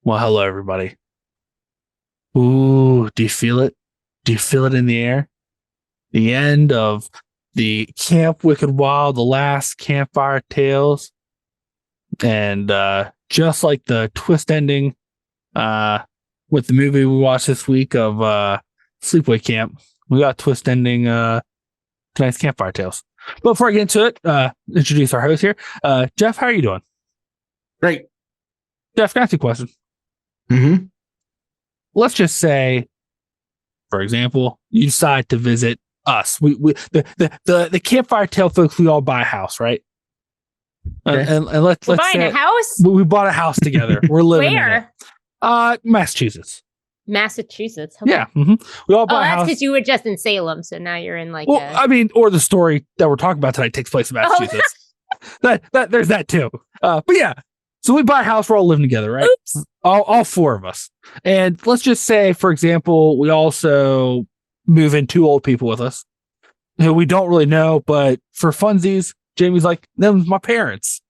Well, hello, everybody. Ooh, do you feel it? Do you feel it in the air? The end of the Camp Wicked Wild, the last Campfire Tales. And just like the twist ending with the movie we watched this week of Sleepaway Camp, we got a twist ending tonight's Campfire Tales. But before I get into it, introduce our host here. Jeff, how are you doing? Great. Jeff, can I ask you a question? Mm-hmm. Let's just say, for example, you decide to visit us. The Campfire Tale folks, we all buy a house, right? Okay. And let's buying say a house? we bought a house together. We're living Where? in it. Massachusetts. Massachusetts. Okay. Yeah. Mm-hmm. We all Oh, bought a that's house. because you were just in Salem, so now you're in like. Well, I mean, or the story that we're talking about tonight takes place in Massachusetts. that there's that too. But yeah. So we buy a house, we're all living together, right? Oops. All four of us. And let's just say, for example, we also move in two old people with us who we don't really know, but for funsies, Jamie's like, them's my parents.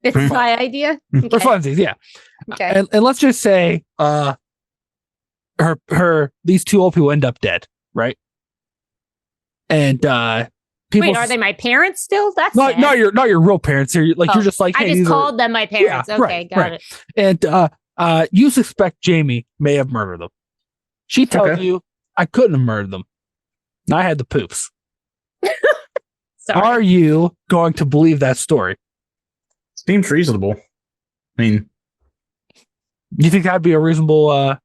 This is my idea. For Okay. funsies, yeah. Okay. And let's just say these two old people end up dead, right? And people Wait, are they my parents still? That's not your real parents here. Like you're just like, hey, I just these called them my parents. Yeah, Okay, right, got right. it. And you suspect Jamie may have murdered them. She tells you I couldn't have murdered them. And I had the poops. Sorry. Are you going to believe that story? Seems reasonable. I mean, You think that'd be a reasonable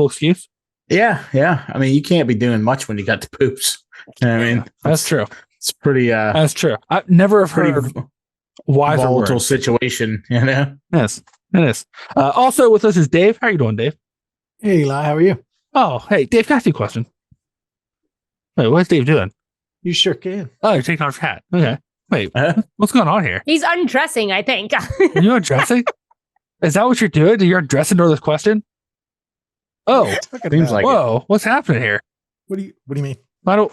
excuse? yeah. I mean, you can't be doing much when you got the poops. I mean, That's true. It's pretty That's true. I never have pretty heard wiser volatile words. situation, you know? Yes, it is. Also with us is Dave. How are you doing, Dave? Hey, Eli, how are you? Oh, hey, Dave, can I ask you a question? Wait, what's Dave doing? You sure can. Oh, you're taking off your hat. Okay. Wait, Uh, what's going on here? He's undressing, I think. Are you undressing? Is that what you're doing? You're undressing during this question? Oh, Look at Seems that. like- whoa! What's happening here? What do you mean? Why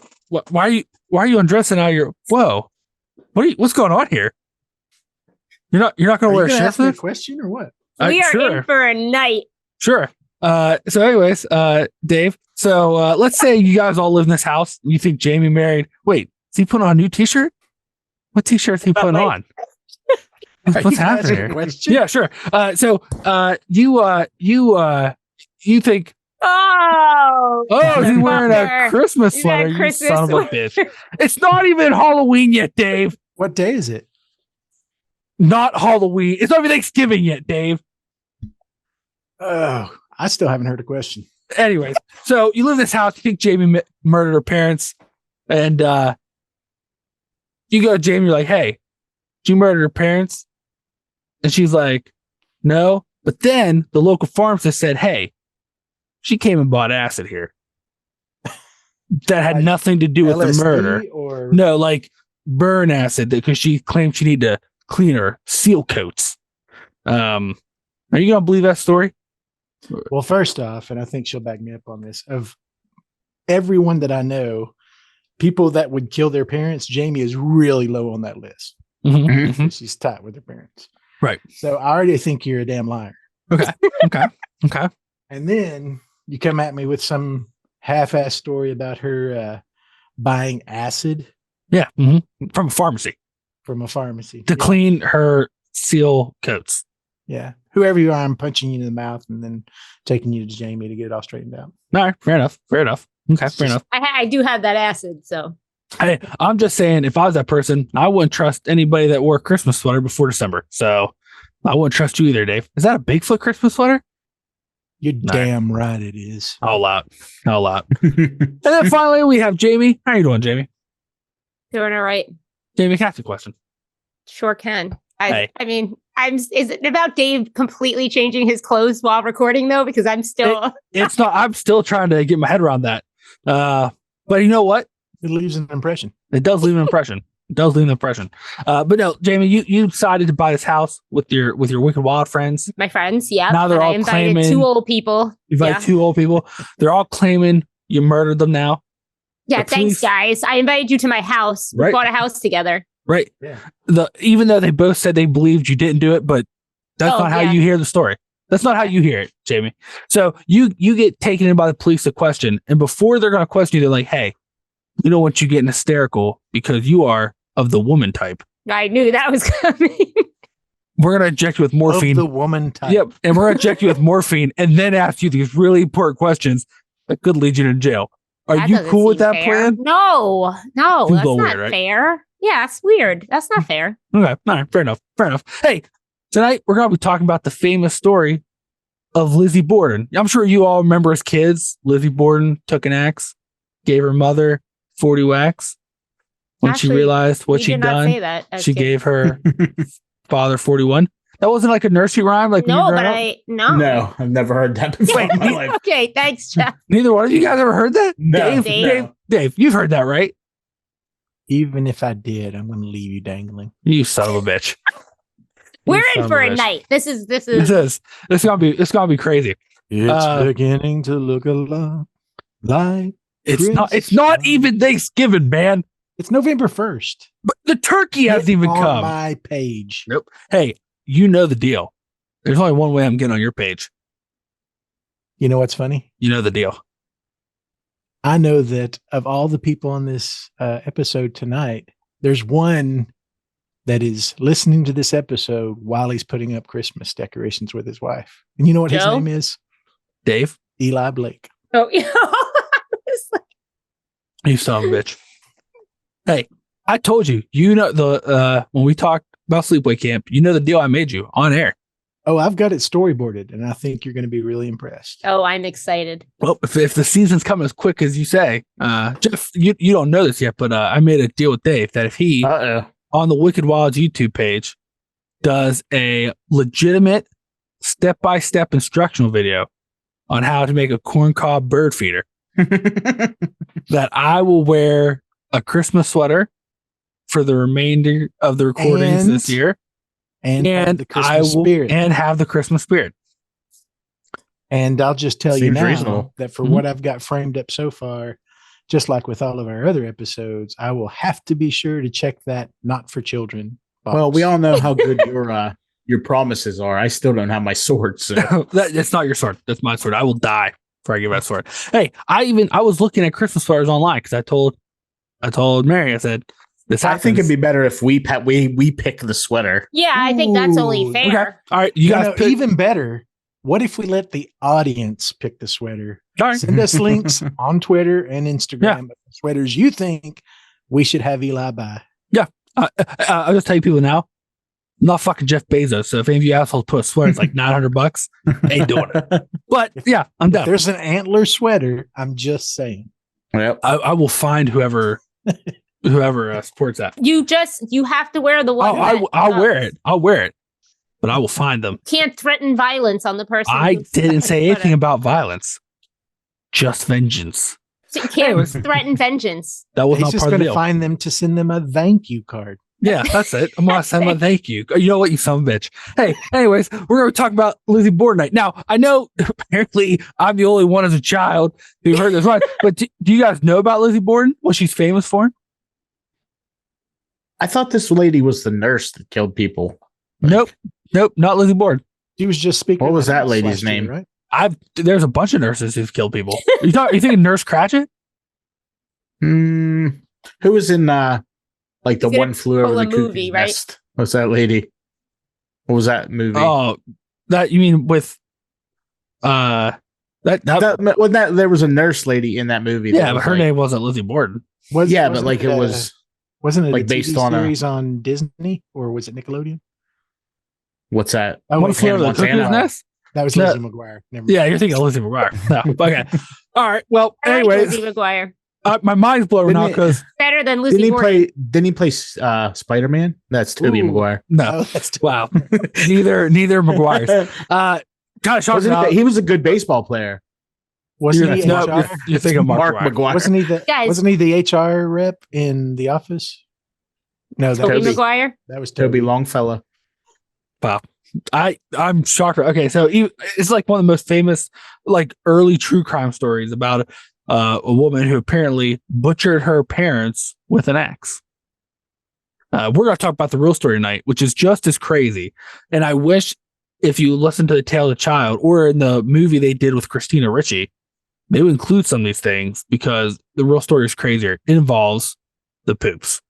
are you undressing out? Whoa! What's going on here? You're not going Are to you wear a gonna shirt ask for me a this? question or what? We are Sure. in for a night. Sure. So anyways, Dave, so let's say you guys all live in this house. You think Jamie married. Wait, is he putting on a new t-shirt? What t-shirt is he putting on? Are What's you gonna ask happening me a here? question? Yeah, sure. So you think, Oh. oh, he's wearing a Motherfucker. Christmas He's sweater, got a you Christmas son of a sweater. bitch. It's not even Halloween yet, Dave. What day is it? Not Halloween. It's not even Thanksgiving yet, Dave. Oh, I still haven't heard a question. Anyways, so you live in this house. You think Jamie murdered her parents, and you go to Jamie. You're like, "Hey, did you murder her parents?" And she's like, "No." But then the local pharmacist said, "Hey, she came and bought acid here. That had Like nothing to do with the LSD murder. or No, like burn acid because she claimed she needed to clean her seal coats." Are you gonna believe that story? well, first off, and I think she'll back me up on this. Of everyone that I know, people that would kill their parents, Jamie is really low on that list. Mhm, mhm. She's tight with her parents. Right. So I already think you're a damn liar. Okay. Okay. And then you come at me with some half-ass story about her buying acid Yeah. From a pharmacy from a pharmacy to Yeah. clean her seal coats. Yeah. Whoever you are, I'm punching you in the mouth and then taking you to Jamie to get it all straightened out. All right. Fair enough. Okay. Fair enough. I do have that acid, so. Hey, I'm just saying, if I was that person, I wouldn't trust anybody that wore a Christmas sweater before December. So I wouldn't trust you either, Dave. Is that a Bigfoot Christmas sweater? You're No. damn right it is. A lot. And then finally, we have Jamie. How you doing, Jamie? Doing all right. Jamie, can I ask you a question? Sure can. Hey. I mean, is it about Dave completely changing his clothes while recording though? Because I'm still. It's not. I'm still trying to get my head around that. But you know what? It leaves an impression. It does leave an impression. But no, Jamie, you decided to buy this house with your Wicked Wild friends. My friends, yeah. Now they're I all invited claiming- two old people. You invited Yeah. two old people. They're all claiming you murdered them now. Yeah, The thanks, police- guys. I invited you to my house. We Right. bought a house together. Right. Yeah. Even though they both said they believed you didn't do it, but that's Oh, not how yeah. you hear the story. That's not how you hear it, Jamie. So you get taken in by the police to question, and before they're going to question you, they're like, "Hey, we don't want you getting hysterical because you are of the woman type. I knew that was coming. We're going to inject you with morphine." Of the woman type. Yep, and we're going to inject you with morphine, and then ask you these really important questions that could lead you to jail. Are That you doesn't cool with seem that fair. plan? No, Seems that's a little not weird, right? fair. Yeah, it's weird. That's not fair. Okay, all right, fair enough. Fair enough. Hey, tonight we're going to be talking about the famous story of Lizzie Borden. I'm sure you all remember as kids, Lizzie Borden took an axe, gave her mother 40 whacks. When she Actually, realized what we she'd did not done, say that as she kids. gave her father 41. That wasn't like a nursery rhyme, like when you No, were but growing up? No, I've never heard that before in my life. Okay, thanks, Jeff. Neither one of you guys ever heard that? No, Dave, you've heard that, right? Even if I did, I'm going to leave you dangling. You son of a bitch. We're You son in of for a bitch. night. This is It's gonna be crazy. It's beginning to look a lot like It's not even Thanksgiving, man. It's November 1st. But the turkey hasn't even on come. my page. Nope. Hey, you know the deal. There's only one way I'm getting on your page. You know what's funny? You know the deal. I know that of all the people on this episode tonight, there's one that is listening to this episode while he's putting up Christmas decorations with his wife. And you know what his Joe? name is? Dave, Eli Blake. oh, yeah. It's like, you son of a bitch. Hey, I told you, you know the when we talked about sleepaway camp, you know the deal I made you on air. Oh, I've got it storyboarded, and I think you're going to be really impressed. oh, I'm excited. Well, if the season's coming as quick as you say, Jeff, you don't know this yet, but I made a deal with Dave that if he on the Wicked Wilds YouTube page does a legitimate step-by-step instructional video on how to make a corncob bird feeder, that I will wear a Christmas sweater for the remainder of the recordings And- this year, And have the I Christmas will spirit. and have the Christmas spirit. And I'll just tell you Seems now reasonable. that for Mhm. what I've got framed up so far, just like with all of our other episodes, I will have to be sure to check that not for children box. Well, we all know how good your promises are. I still don't have my sword, so That's not your sword. That's my sword. I will die before I give that sword. Hey, I was looking at Christmas sweaters online because I told Mary, I said, this I happens. think it'd be better if we pick the sweater. Yeah, I think that's only Ooh, fair. Okay. All right. You You guys know, pick. even better, what if we let the audience pick the sweater? All right. Send us links on Twitter and Instagram of the sweaters you think we should have Eli buy. I'll just tell you people now, I'm not fucking Jeff Bezos. So if any of you assholes put a sweater, it's like $900. Ain't doing it. But yeah, I'm If done. there's an antler sweater, I'm just saying. Yep. I will find whoever supports that. You have to wear the one. I'll wear it. I'll wear it. But I will find them. Can't threaten violence on the person. I who's didn't got say the anything sweater. about violence. Just vengeance. So you Anyways. can't threaten vengeance. That was He's not just part of going the to deal. find them to send them a thank you card. Yeah, that's it. I'm gonna send my thank you. You know what, you son of a bitch. Hey, anyways, we're gonna talk about Lizzie Borden night. Now, I know apparently I'm the only one as a child who heard this one, but do you guys know about Lizzie Borden? What she's famous for? I thought this lady was the nurse that killed people. Nope, not Lizzie Borden. She was just speaking. What was at the that house lady's last year, name? right? There's a bunch of nurses who've killed people. You thinking Nurse Cratchit? Who was in like the He's one gonna flew over pull the a cuckoo's movie, right? nest? What's that lady? What was that movie? Oh, that you mean with that Wasn't that there was a nurse lady in that movie? yeah, that but was her like- name wasn't Lizzie Borden. But Wasn't like it was Wasn't it like a based TV on a- series on Disney or was it Nickelodeon? what's that? Oh, One wait, flew over the Hannah cuckoo's Montana. nest? that was No. Lizzie McGuire. Never mind. Yeah, you're thinking of Lizzie McGuire. No, okay. All right. Well, I like anyways, Lizzie McGuire. my mind's blown Didn't now it- because Better than Lizzie Borden. Didn't he play Spider-Man? That's Tobey Ooh. Maguire. no. Oh, that's Wow. neither McGuire's. Kind of shocking. He was a good baseball player. wasn't he No, HR? you're thinking of Mark McGuire. McGuire. Wasn't he the HR rep in The Office? No, that Tobey Toby. was Maguire. that was Toby Toby. Longfellow. Wow. I'm shocked. Okay, so it's like one of the most famous like early true crime stories about a woman who apparently butchered her parents with an axe. We're going to talk about the real story tonight, which is just as crazy. And I wish if you listen to The Tale of the Child or in the movie they did with Christina Ricci, they would include some of these things because the real story is crazier. It involves the poops,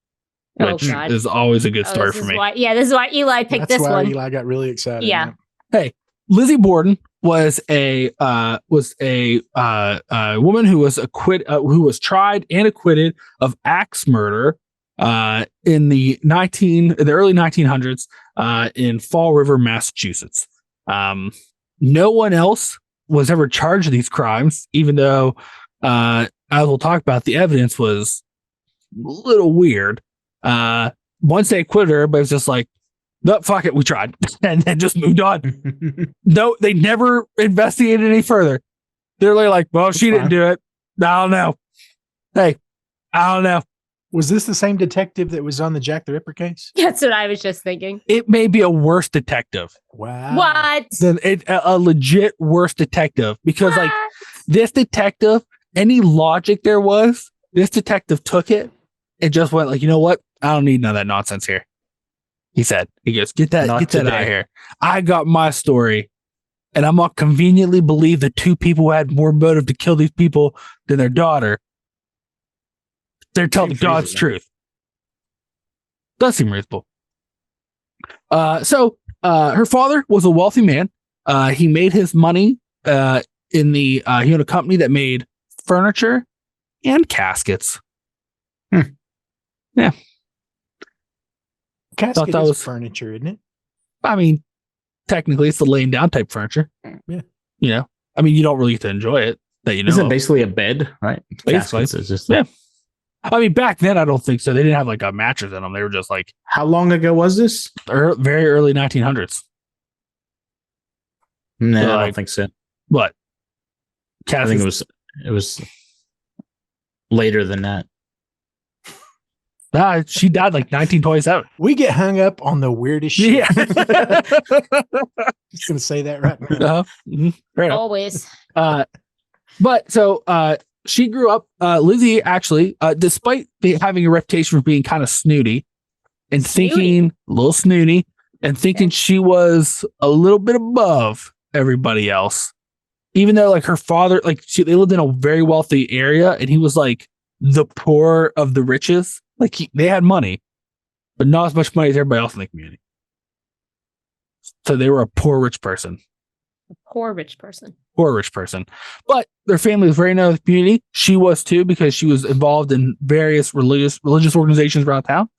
which God. is always a good story this for is me. Why, this is why Eli picked That's this why one. Eli got really excited. Yeah. Hey, Lizzie Borden was a woman who was tried and acquitted of axe murder in the early 1900s in Fall River, Massachusetts. No one else was ever charged with these crimes, even though, as we'll talk about, the evidence was a little weird. Once they acquitted her, everybody was just like, no, fuck it, we tried, and then just moved on. No, they never investigated any further. They're like, well, she didn't do it. I don't know. Hey, I don't know. Was this the same detective that was on the Jack the Ripper case? That's what I was just thinking. It may be a worse detective Wow. What? than a legit worse detective, because like this detective, any logic there was, this detective took it and just went like, you know what? I don't need none of that nonsense here. He goes, get that out of here. I got my story, and I'm gonna conveniently believe the two people who had more motive to kill these people than their daughter. They're telling God's truth. Does seem reasonable. So her father was a wealthy man. He made his money he owned a company that made furniture and caskets. Yeah. Casket is furniture, isn't it? I mean, technically, it's the laying down type furniture. Yeah. You know, I mean, you don't really get to enjoy it. That you know, Isn't it basically a bed, right? Basically, Caskets is just yeah. I mean, back then, I don't think so. They didn't have like a mattress in them. They were just like. How long ago was this? Very early 1900s. No, So, I like, don't think so. What? I think it was later than that. She died like 1927. We get hung up on the weirdest shit. Yeah. Just gonna say that right now. Fair enough. Always. But so she grew up. Lizzie actually, despite having a reputation for being kind of snooty and thinking a little snooty and thinking she was a little bit above everybody else, even though like her father, like they lived in a very wealthy area, and he was like the poor of the riches. Like they had money, but not as much money as everybody else in the community. So they were a poor rich person. A poor rich person. Poor rich person. But their family was very known in the community. She was too, because she was involved in various religious organizations around town.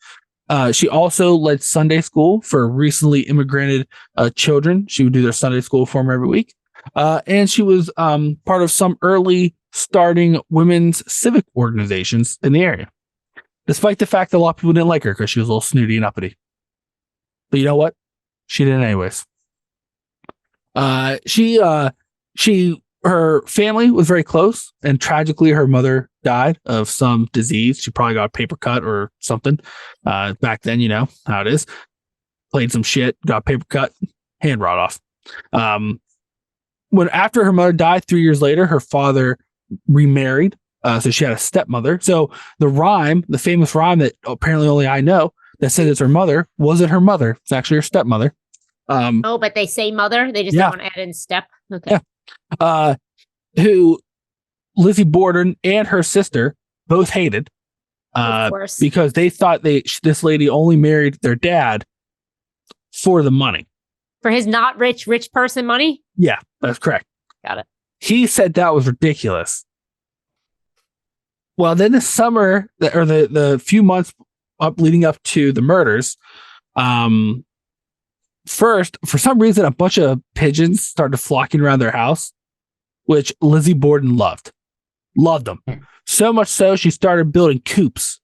She also led Sunday school for recently immigrated children. She would do their Sunday school for them every week. And she was part of some early starting women's civic organizations in the area. Despite the fact that a lot of people didn't like her because she was a little snooty and uppity. But you know what? She did it anyways. Her family was very close, and tragically her mother died of some disease. She probably got a paper cut or something. Back then, you know how it is. Played some shit, got a paper cut, hand rot off. After her mother died 3 years later, her father remarried. So she had a stepmother. So the famous rhyme that apparently only I know, that says it's her mother, wasn't her mother. It's actually her stepmother. But they say mother. They just don't want to add in step. Okay. Yeah. Who Lizzie Borden and her sister both hated. Of course. Because they thought this lady only married their dad for the money. For his not rich person money? Yeah, that's correct. Got it. He said that was ridiculous. Well, then the summer, or the few months leading up to the murders, first, for some reason, a bunch of pigeons started flocking around their house, which Lizzie Borden loved them. So much so, she started building coops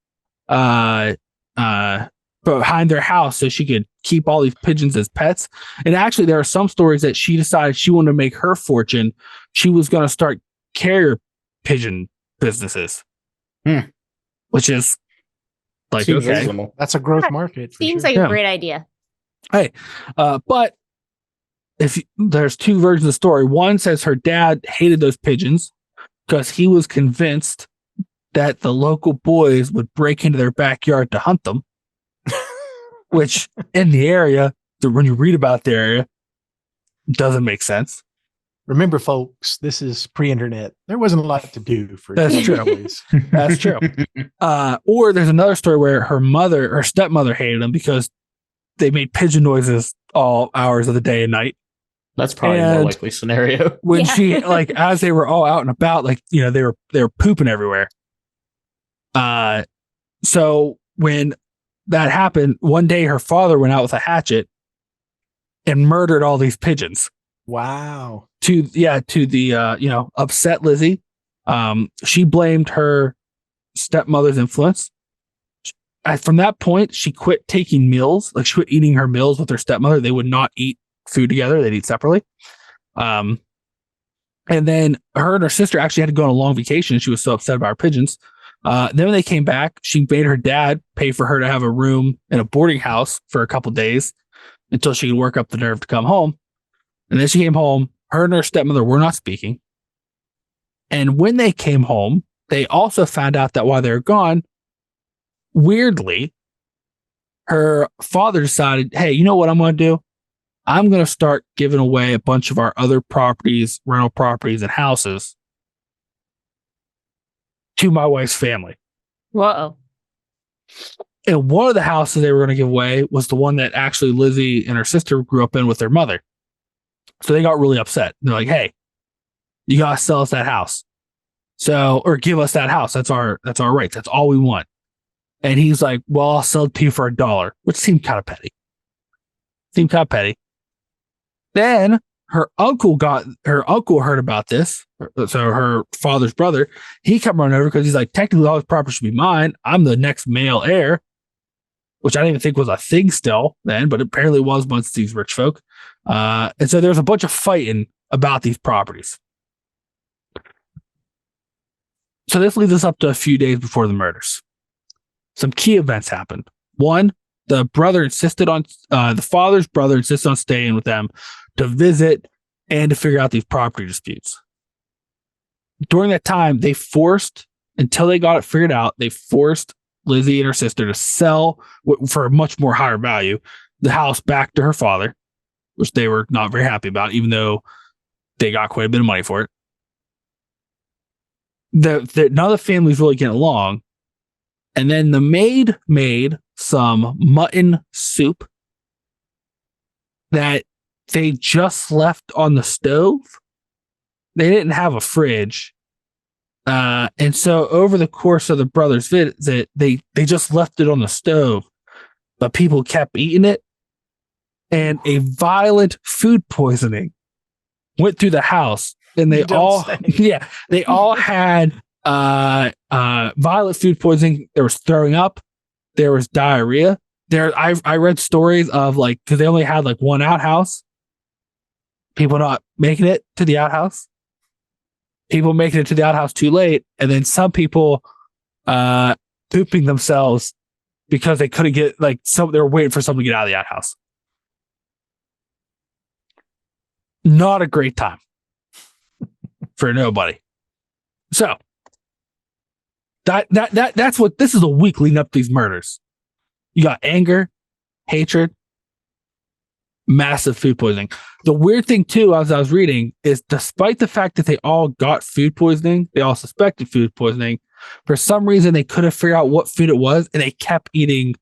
behind their house so she could keep all these pigeons as pets. And actually, there are some stories that she decided she wanted to make her fortune. She was going to start carrier pigeon businesses. Which is like, seems okay, reasonable. That's a growth market. Seems sure. like a great idea. Hey, but there's two versions of the story. One says her dad hated those pigeons because he was convinced that the local boys would break into their backyard to hunt them, which in the area, when you read about the area, doesn't make sense. Remember, folks, this is pre-internet. There wasn't a lot to do for That's true. families. That's true. Or there's another story where her stepmother hated them because they made pigeon noises all hours of the day and night. That's probably a more likely scenario. When she, like, as they were all out and about, like, you know, they were pooping everywhere. So when that happened, one day her father went out with a hatchet and murdered all these pigeons. Wow. To the upset Lizzie. She blamed her stepmother's influence. From that point, she quit taking meals. Like, she quit eating her meals with her stepmother. They would not eat food together. They'd eat separately. And then her and her sister actually had to go on a long vacation. She was so upset about her pigeons. Then when they came back, she made her dad pay for her to have a room in a boarding house for a couple days until she could work up the nerve to come home. And then she came home. Her and her stepmother were not speaking. And when they came home, they also found out that while they were gone, weirdly, her father decided, hey, you know what I'm going to do? I'm going to start giving away a bunch of our other properties, rental properties and houses to my wife's family. Whoa. And one of the houses they were going to give away was the one that actually Lizzie and her sister grew up in with their mother. So they got really upset. They're like, hey, you got to sell us that house. So, or give us that house. That's our rights. That's all we want. And he's like, well, I'll sell it to you for $1, which seemed kind of petty. Then her uncle heard about this. So her father's brother, he come running over because he's like, technically all this property should be mine. I'm the next male heir, which I didn't even think was a thing still then, but apparently was amongst these rich folk. And so there's a bunch of fighting about these properties. So this leads us up to a few days before the murders. Some key events happened. One, the father's brother insisted on staying with them to visit and to figure out these property disputes. During that time, until they got it figured out, they forced Lizzie and her sister to sell for a much more higher value the house back to her father, which they were not very happy about, even though they got quite a bit of money for it. None of the families really getting along. And then the maid made some mutton soup that they just left on the stove. They didn't have a fridge. And so over the course of the brothers' visit, they just left it on the stove, but people kept eating it. And a violent food poisoning went through the house. And they all had violent food poisoning. There was throwing up. There was diarrhea. I read stories of, like, because they only had like one outhouse, people not making it to the outhouse, people making it to the outhouse too late, and then some people pooping themselves because they couldn't get, like, they were waiting for someone to get out of the outhouse. Not a great time for nobody. So that's what this is a week leading up to these murders. You got anger, hatred, massive food poisoning. The weird thing too, as I was reading, is despite the fact that they all got food poisoning, they all suspected food poisoning. For some reason, they couldn't figure out what food it was, and they kept eating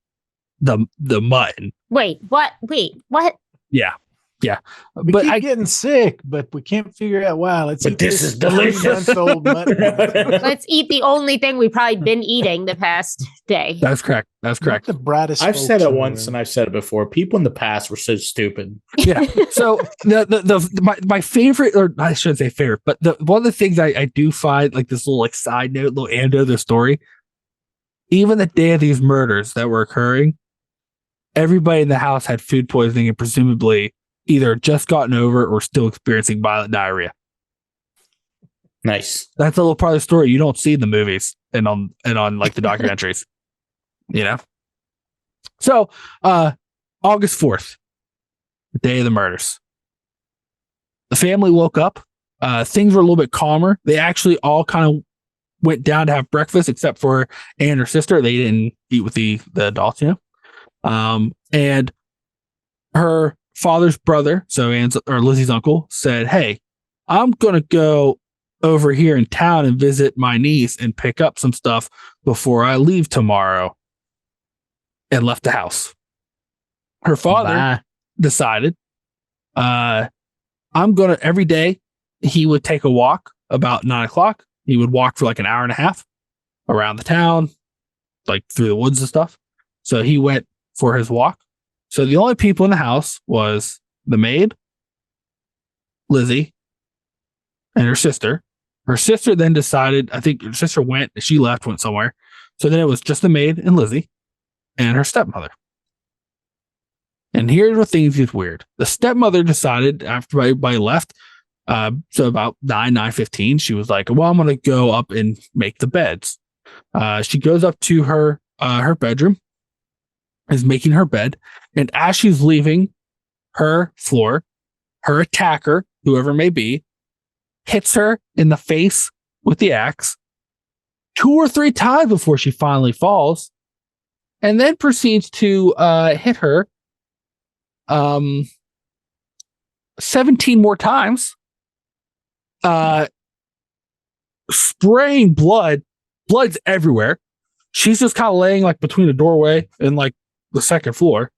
the mutton. Wait, what? Yeah. We keep getting sick, but we can't figure out why. This is delicious. Let's eat the only thing we've probably been eating the past day. That's correct. Not the brightest. I've said it once and I've said it before. People in the past were so stupid. Yeah. So my favorite, or I shouldn't say favorite, but one of the things I do find, like, this little, like, side note, little anecdote of the story, even the day of these murders that were occurring, everybody in the house had food poisoning and presumably either just gotten over it or still experiencing violent diarrhea. Nice. That's a little part of the story you don't see in the movies and on like the documentaries. You know? So August 4th, the day of the murders. The family woke up. Things were a little bit calmer. They actually all kind of went down to have breakfast, except for Anne and her sister. They didn't eat with the adults, you know? And her father's brother, so Anne's or Lizzie's uncle, said, "Hey, I'm gonna go over here in town and visit my niece and pick up some stuff before I leave tomorrow," and left the house. Her father Bye. decided, I'm gonna every day he would take a walk about 9:00. He would walk for like an hour and a half around the town, like through the woods and stuff. So he went for his walk. So the only people in the house was the maid, Lizzie, and her sister. Her sister then decided, I think her sister went somewhere. So then it was just the maid and Lizzie and her stepmother. And here's where things get weird. The stepmother decided after everybody left, so about 9:15, she was like, well, I'm going to go up and make the beds. She goes up to her bedroom, is making her bed. And as she's leaving her floor, her attacker, whoever it may be, hits her in the face with the axe 2 or 3 times before she finally falls, and then proceeds to hit her 17 more times, spraying blood's everywhere. She's just kind of laying like between the doorway and like the second floor,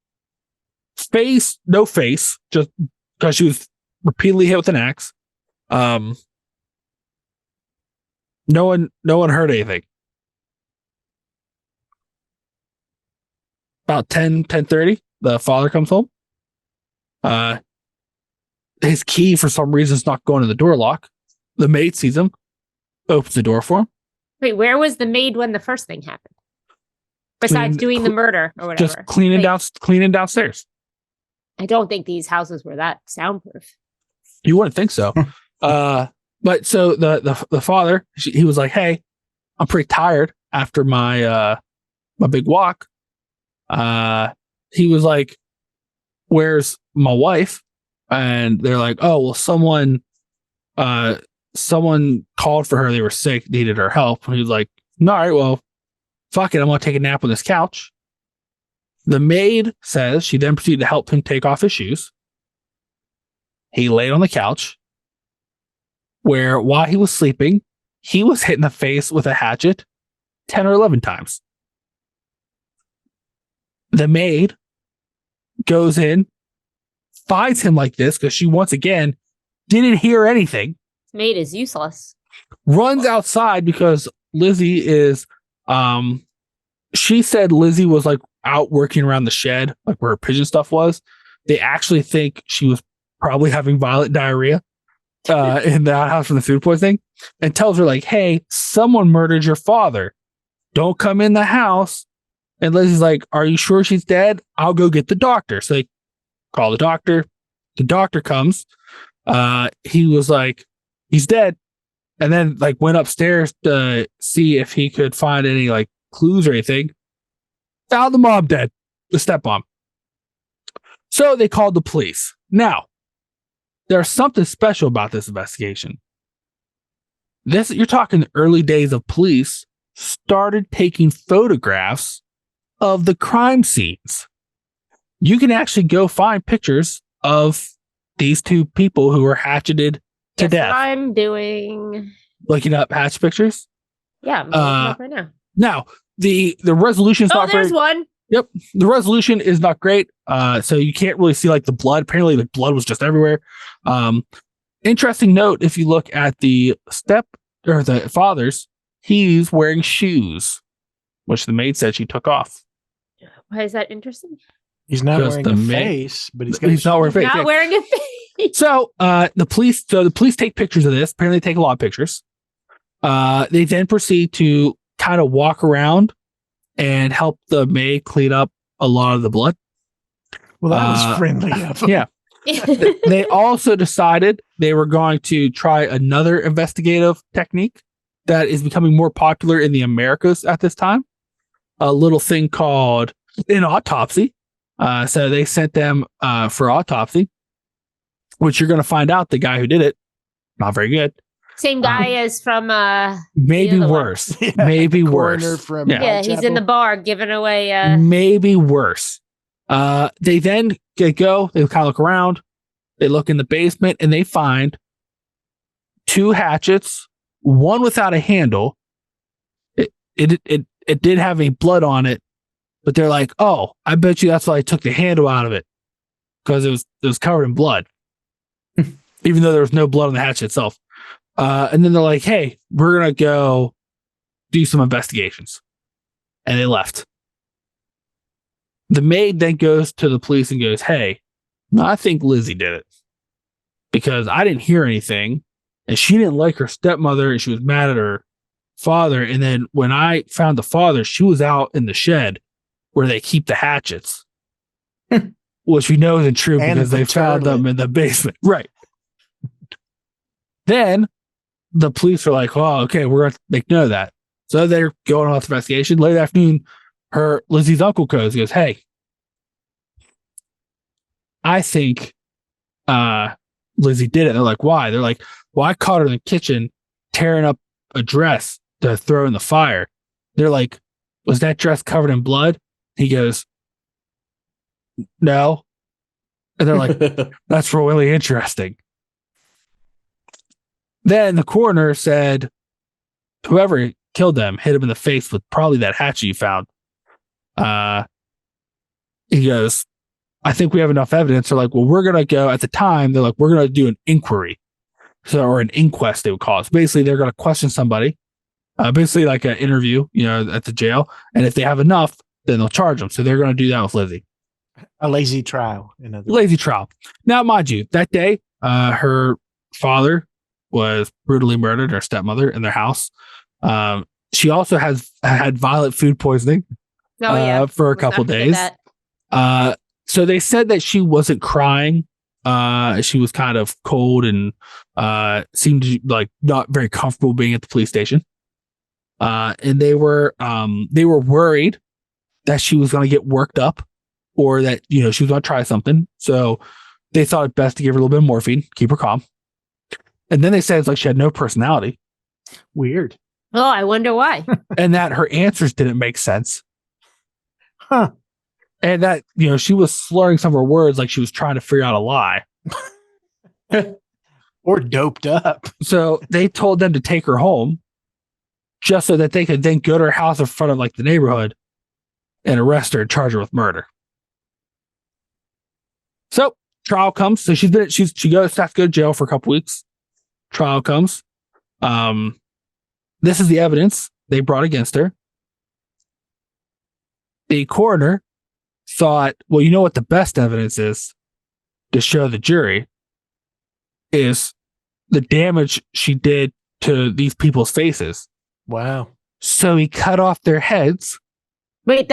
no face, just because she was repeatedly hit with an axe. No one heard anything. About 10:30, the father comes home. His key for some reason is not going to the door lock. The maid sees him, opens the door for him. Wait, where was the maid when the first thing happened? Besides doing the murder or whatever. Just cleaning downstairs. I don't think these houses were that soundproof. You wouldn't think so. But so the father, he was like, "Hey, I'm pretty tired after my big walk." He was like, "Where's my wife?" And they're like, "Oh, well, someone called for her. They were sick, needed her help." And he was like, "All right, well, fuck it. I'm going to take a nap on this couch." The maid says she then proceeded to help him take off his shoes. He laid on the couch where, while he was sleeping, he was hit in the face with a hatchet 10 or 11 times. The maid goes in, finds him like this because she once again didn't hear anything. Maid is useless. Runs outside because Lizzie is, she said Lizzie was like out working around the shed, like where her pigeon stuff was. They actually think she was probably having violent diarrhea in the outhouse from the food poisoning, and tells her like, "Hey, someone murdered your father. Don't come in the house." And Lizzie's like, "Are you sure she's dead? I'll go get the doctor." So they call the doctor. The doctor comes. He was like, "He's dead." And then like went upstairs to see if he could find any like clues or anything. Found the mom dead, the stepmom. So they called the police. Now, there's something special about this investigation. You're talking the early days of police started taking photographs of the crime scenes. You can actually go find pictures of these two people who were hatcheted to death. What I'm doing. Looking up hatch pictures. Yeah, I'm looking up right now. Now, the resolution is not there's very, one. Yep. The resolution is not great. So you can't really see like the blood. Apparently the blood was just everywhere. Interesting note, if you look at the the father's, he's wearing shoes, which the maid said she took off. Why is that interesting? He's not Just wearing the a face, but he's not wearing a face. Not Yeah. wearing a face. So the police take pictures of this. Apparently they take a lot of pictures. They then proceed to kind of walk around and help the maid clean up a lot of the blood. Well, that was friendly of him. Yeah. They also decided they were going to try another investigative technique that is becoming more popular in the Americas at this time. A little thing called an autopsy. So they sent them for autopsy, which you're going to find out the guy who did it, not very good. Same guy as from Maybe the other worse. Yeah, Maybe the worse. coroner from Yeah. yeah, he's in the bar giving away Maybe worse. They then they kind of look around, they look in the basement, and they find 2 hatchets, one without a handle. It did have any blood on it, but they're like, oh, I bet you that's why I took the handle out of it, because it was covered in blood, even though there was no blood on the hatchet itself. And then they're like, hey, we're gonna go do some investigations, and they left. The maid then goes to the police and goes, hey, no, I think Lizzie did it, because I didn't hear anything, and she didn't like her stepmother, and she was mad at her father. And then when I found the father, she was out in the shed where they keep the hatchets, which we know isn't true And because the they found toilet. them in the basement. Right. Then the police are like, oh, okay, we're going to make note of that. So they're going on this investigation. Late afternoon, Lizzie's uncle goes, hey, I think Lizzie did it. They're like, why? They're like, well, I caught her in the kitchen tearing up a dress to throw in the fire. They're like, was that dress covered in blood? He goes, no. And they're like, that's really interesting. Then the coroner said, whoever killed them hit him in the face with probably that hatchet you found. He goes, I think we have enough evidence. They're like, well, we're going to go at the time. They're like, we're going to do an inquiry. Or an inquest, they would call it. So basically, they're going to question somebody, basically like an interview, at the jail. And if they have enough, then they'll charge them. So they're going to do that with Lizzie. A lazy trial. Lazy trial. Now, mind you, that day, her father was brutally murdered, her stepmother, in their house. She also had violent food poisoning for a couple days. So they said that she wasn't crying. She was kind of cold and seemed like not very comfortable being at the police station. And they were worried that she was going to get worked up, or that she was going to try something. So they thought it best to give her a little bit of morphine, keep her calm. And then they said it's like she had no personality. Weird. Oh, I wonder why. And that her answers didn't make sense. Huh. And that, she was slurring some of her words like she was trying to figure out a lie. Or doped up. So they told them to take her home just so that they could then go to her house in front of like the neighborhood and arrest her and charge her with murder. So trial comes. So she has to go to jail for a couple weeks. Trial comes. This is the evidence they brought against her. The coroner thought, well, you know what the best evidence is to show the jury is the damage she did to these people's faces. Wow. So he cut off their heads. Wait,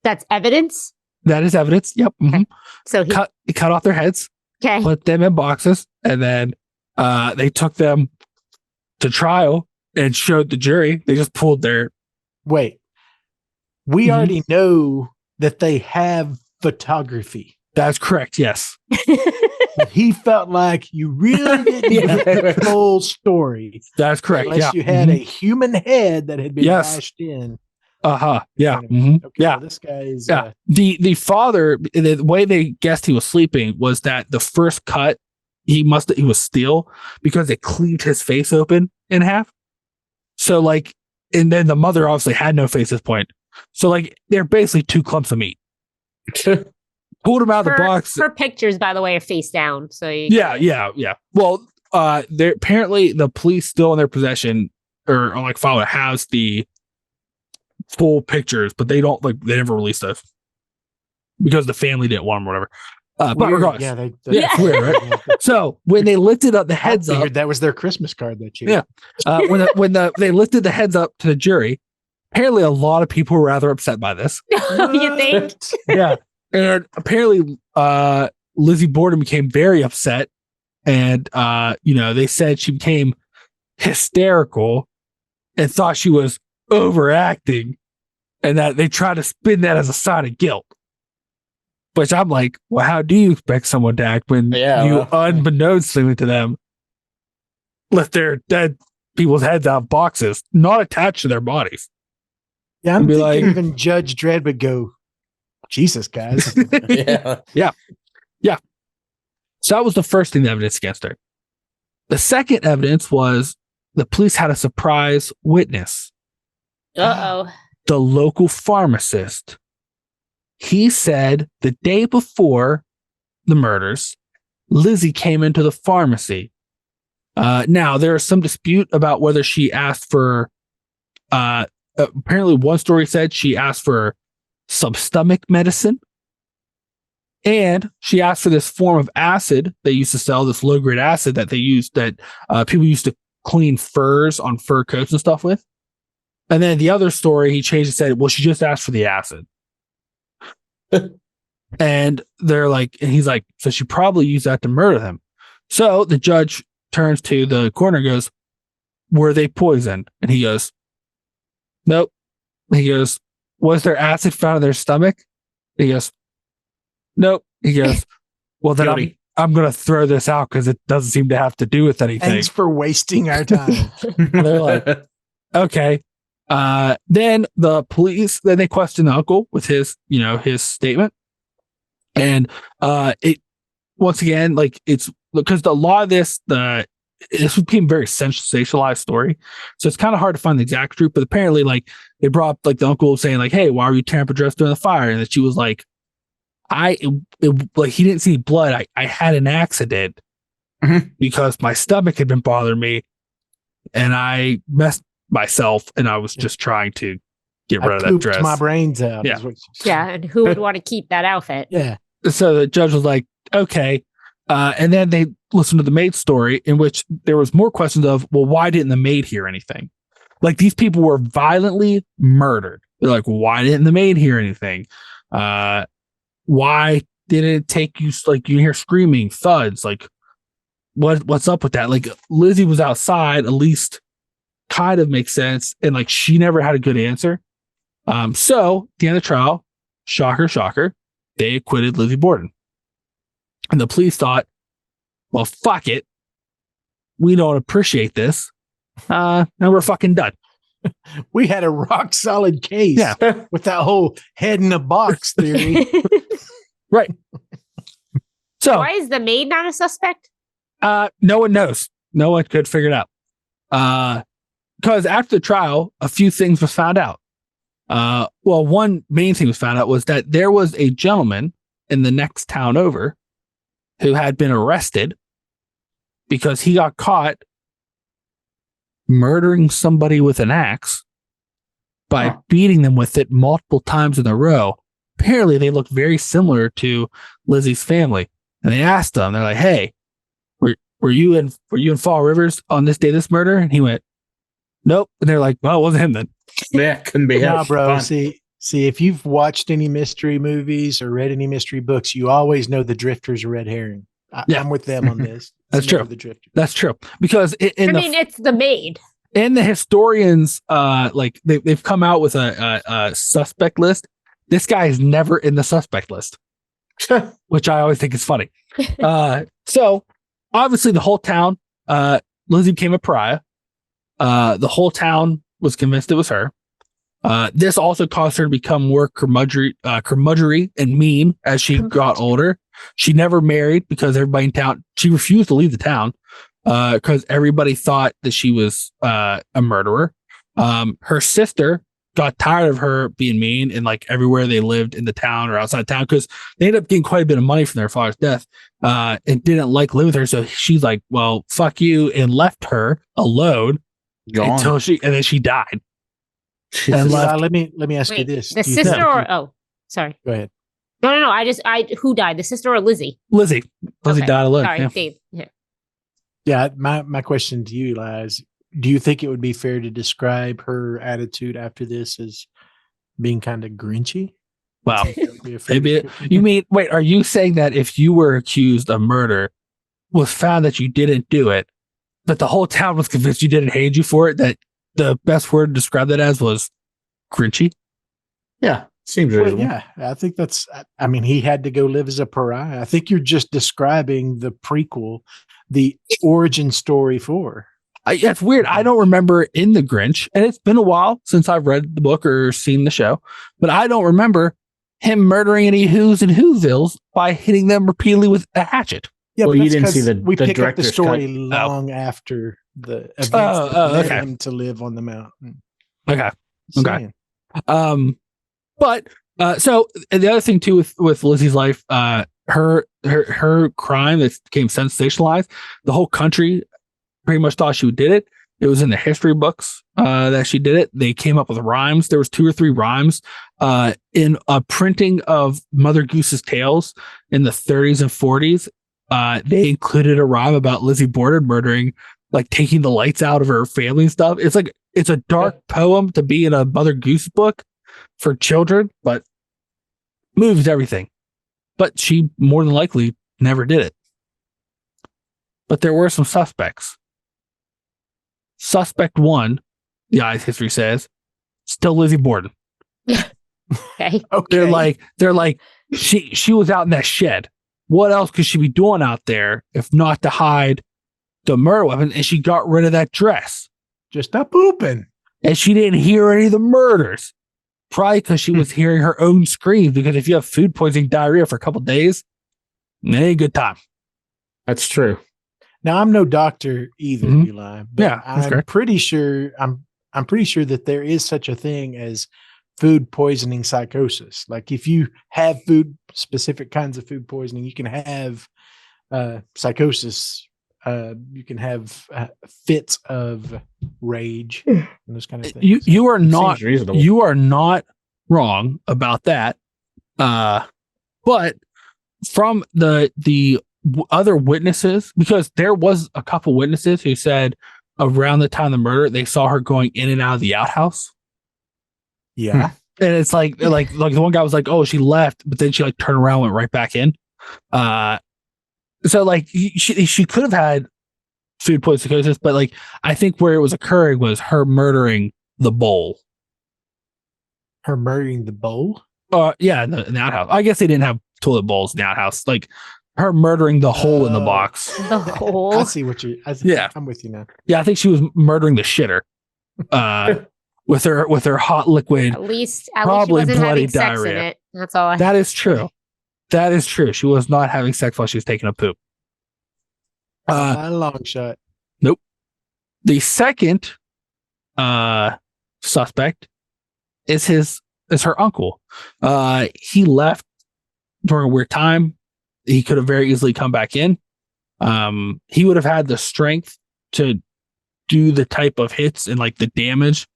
that's evidence? That is evidence. Yep. Mm-hmm. So he cut off their heads, okay. put them in boxes, and then they took them to trial and showed the jury. They just pulled their... Wait. We already know that they have photography. That's correct. Yes. But he felt like you really didn't get the full story. That's correct. Unless you had a human head that had been bashed in. Yeah. Okay, Yeah. well, this guy is. Yeah. The father, the way they guessed he was sleeping was that the first cut, he was steel because they cleaved his face open in half. So like, and then the mother obviously had no face at this point. So like, they're basically 2 clumps of meat. Pulled him out of the box. Her pictures, by the way, are face down. So yeah. Well, they're apparently the police still in their possession or like file has the full pictures, but they never released those because the family didn't want them or whatever. But regardless, it's weird, right? So when they lifted up the heads up, that was their Christmas card that year. Yeah. When they lifted the heads up to the jury, apparently a lot of people were rather upset by this. You think? Yeah. And apparently, Lizzie Borden became very upset, and they said she became hysterical and thought she was overacting, and that they tried to spin that as a sign of guilt. Which I'm like, well, how do you expect someone to act when you, unbeknownstly to them, lift their dead people's heads out of boxes, not attached to their bodies? Yeah, I'm thinking like, even Judge Dredd would go, Jesus, guys. Yeah. So that was the first thing, the evidence against her. The second evidence was the police had a surprise witness, Uh-oh. the local pharmacist. He said the day before the murders, Lizzie came into the pharmacy. Now, there is some dispute about whether she asked for, apparently one story said she asked for some stomach medicine. And she asked for this form of acid they used to sell, this low-grade acid that they used, that people used to clean furs on fur coats and stuff with. And then the other story, he changed and said, well, she just asked for the acid. And they're like, and he's like, so she probably used that to murder them. So the judge turns to the coroner and goes, were they poisoned? And he goes, nope. He goes, was there acid found in their stomach? He goes, nope. He goes, well, then I'm going to throw this out because it doesn't seem to have to do with anything. Thanks for wasting our time. They're like, okay. Then the police, then they question the uncle with his statement. And it, once again, like, it's because a lot of this became a very sensationalized story. So it's kind of hard to find the exact truth, but apparently, like, they brought up, like, the uncle saying, like, hey, why were you tearing up a dress during the fire? And that she was like, like, he didn't see blood. I had an accident because my stomach had been bothering me and I messed myself and I was just trying to get rid of that dress. My brains out. Yeah. Yeah, and who would want to keep that outfit? Yeah. So the judge was like, okay. And then they listened to the maid's story, in which there was more questions of, well, why didn't the maid hear anything? Like, these people were violently murdered. They're like, why didn't the maid hear anything? Why didn't it take you, like, you hear screaming, thuds? Like, what's up with that? Like, Lizzie was outside, at least kind of makes sense. And, like, she never had a good answer. So at the end of the trial, shocker, they acquitted Lizzie Borden. And the police thought, well, fuck it. We don't appreciate this. And we're fucking done. We had a rock solid case with that whole head in a box theory. Right. So why is the maid not a suspect? No one knows. No one could figure it out. Because after the trial, a few things was found out. Well, one main thing was found out was that there was a gentleman in the next town over who had been arrested because he got caught murdering somebody with an axe by beating them with it multiple times in a row. Apparently, they look very similar to Lizzie's family. And they asked him, they're like, hey, were you in Fall Rivers on this day of this murder? And he went, nope. And they're like, well, it wasn't him then. Yeah, couldn't be him. No, bro. See, if you've watched any mystery movies or read any mystery books, you always know the drifters are red herring. I'm with them on this. That's true. The drifter. That's true. Because it's the maid. And the historians, like, they've come out with a suspect list. This guy is never in the suspect list, which I always think is funny. So obviously the whole town, Lizzie became a pariah. The whole town was convinced it was her. This also caused her to become more curmudgery and mean as she got older. She never married because everybody in town, she refused to leave the town because everybody thought that she was a murderer. Her sister got tired of her being mean, and, like, everywhere they lived in the town or outside town, because they ended up getting quite a bit of money from their father's death, and didn't like living with her. So she's like, well, fuck you, and left her alone until then she died. And let me ask you this: the sister sorry, go ahead. No. Who died? The sister or Lizzie? Lizzie Okay. died alone. Sorry, Yeah. Dave. Yeah. Yeah, my question to you, Liz, do you think it would be fair to describe her attitude after this as being kind of grinchy? Wow. Maybe you mean, wait, are you saying that if you were accused of murder, was found that you didn't do it, that the whole town was convinced you didn't hate you for it, that the best word to describe that as was grinchy? Yeah, seems reasonable. Yeah, I think he had to go live as a pariah. I think you're just describing the prequel, the origin story for. It's weird. I don't remember in The Grinch, and it's been a while since I've read the book or seen the show, but I don't remember him murdering any Who's and Whovilles by hitting them repeatedly with a hatchet. Yeah, Well, but you that's didn't see 'cause the we pick up the director's story cut. long after the events Oh, that led okay. him to live on the mountain. Okay. Just Okay. saying. But so and the other thing too with Lizzie's life, her crime that became sensationalized, the whole country pretty much thought she did it. It was in the history books that she did it. They came up with rhymes. There was 2 or 3 rhymes in a printing of Mother Goose's Tales in the 30s and 40s. They included a rhyme about Lizzie Borden murdering, like taking the lights out of her family and stuff. It's like it's a dark poem to be in a Mother Goose book for children, but moves everything. But she more than likely never did it. But there were some suspects. Suspect 1, the Eyes history says, still Lizzie Borden. Okay. Okay. They're like she was out in that shed. What else could she be doing out there if not to hide the murder weapon? And she got rid of that dress. Just a pooping. And she didn't hear any of the murders. Probably because she was hearing her own screams. Because if you have food poisoning diarrhea for a couple days, it ain't a good time. That's true. Now I'm no doctor either, Mhm. Eli, but Yeah, that's I'm correct. pretty sure I'm pretty sure that there is such a thing as food poisoning psychosis. Like if you have specific kinds of food poisoning, you can have psychosis. You can have fits of rage and those kind of things. You are not Seems reasonable. you are not wrong about that. But from the other witnesses, because there was a couple witnesses who said around the time of the murder they saw her going in and out of the outhouse. Yeah. And it's like the one guy was like, oh, she left, but then she like turned around, went right back in. So like she could have had food poisoning psychosis, but like I think where it was occurring was her murdering the bowl. Her murdering the bowl? Yeah, in the outhouse. I guess they didn't have toilet bowls in the outhouse. Like her murdering the hole in the box. The hole. I see what you Yeah. I'm with you now. Yeah, I think she was murdering the shitter. With her hot liquid. At least she Probably wasn't bloody having sex in diarrhea. it. That's all. That is true. That is true. She was not having sex while she was taking a poop. A long shot. The second suspect is her uncle. He left during a weird time. He could have very easily come back in. He would have had the strength to do the type of hits and like the damage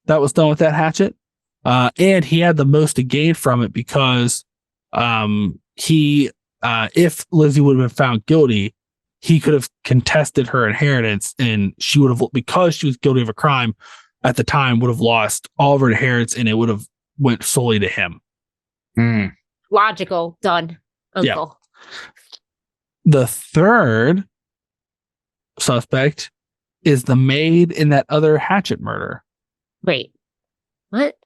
that was done with that hatchet. And he had the most to gain from it because if Lizzie would have been found guilty, he could have contested her inheritance, and she would have, because she was guilty of a crime at the time, would have lost all of her inheritance, and it would have went solely to him. Hmm. Logical. Done. Yeah. Uncle. The third suspect is the maid in that other hatchet murder. Wait. What?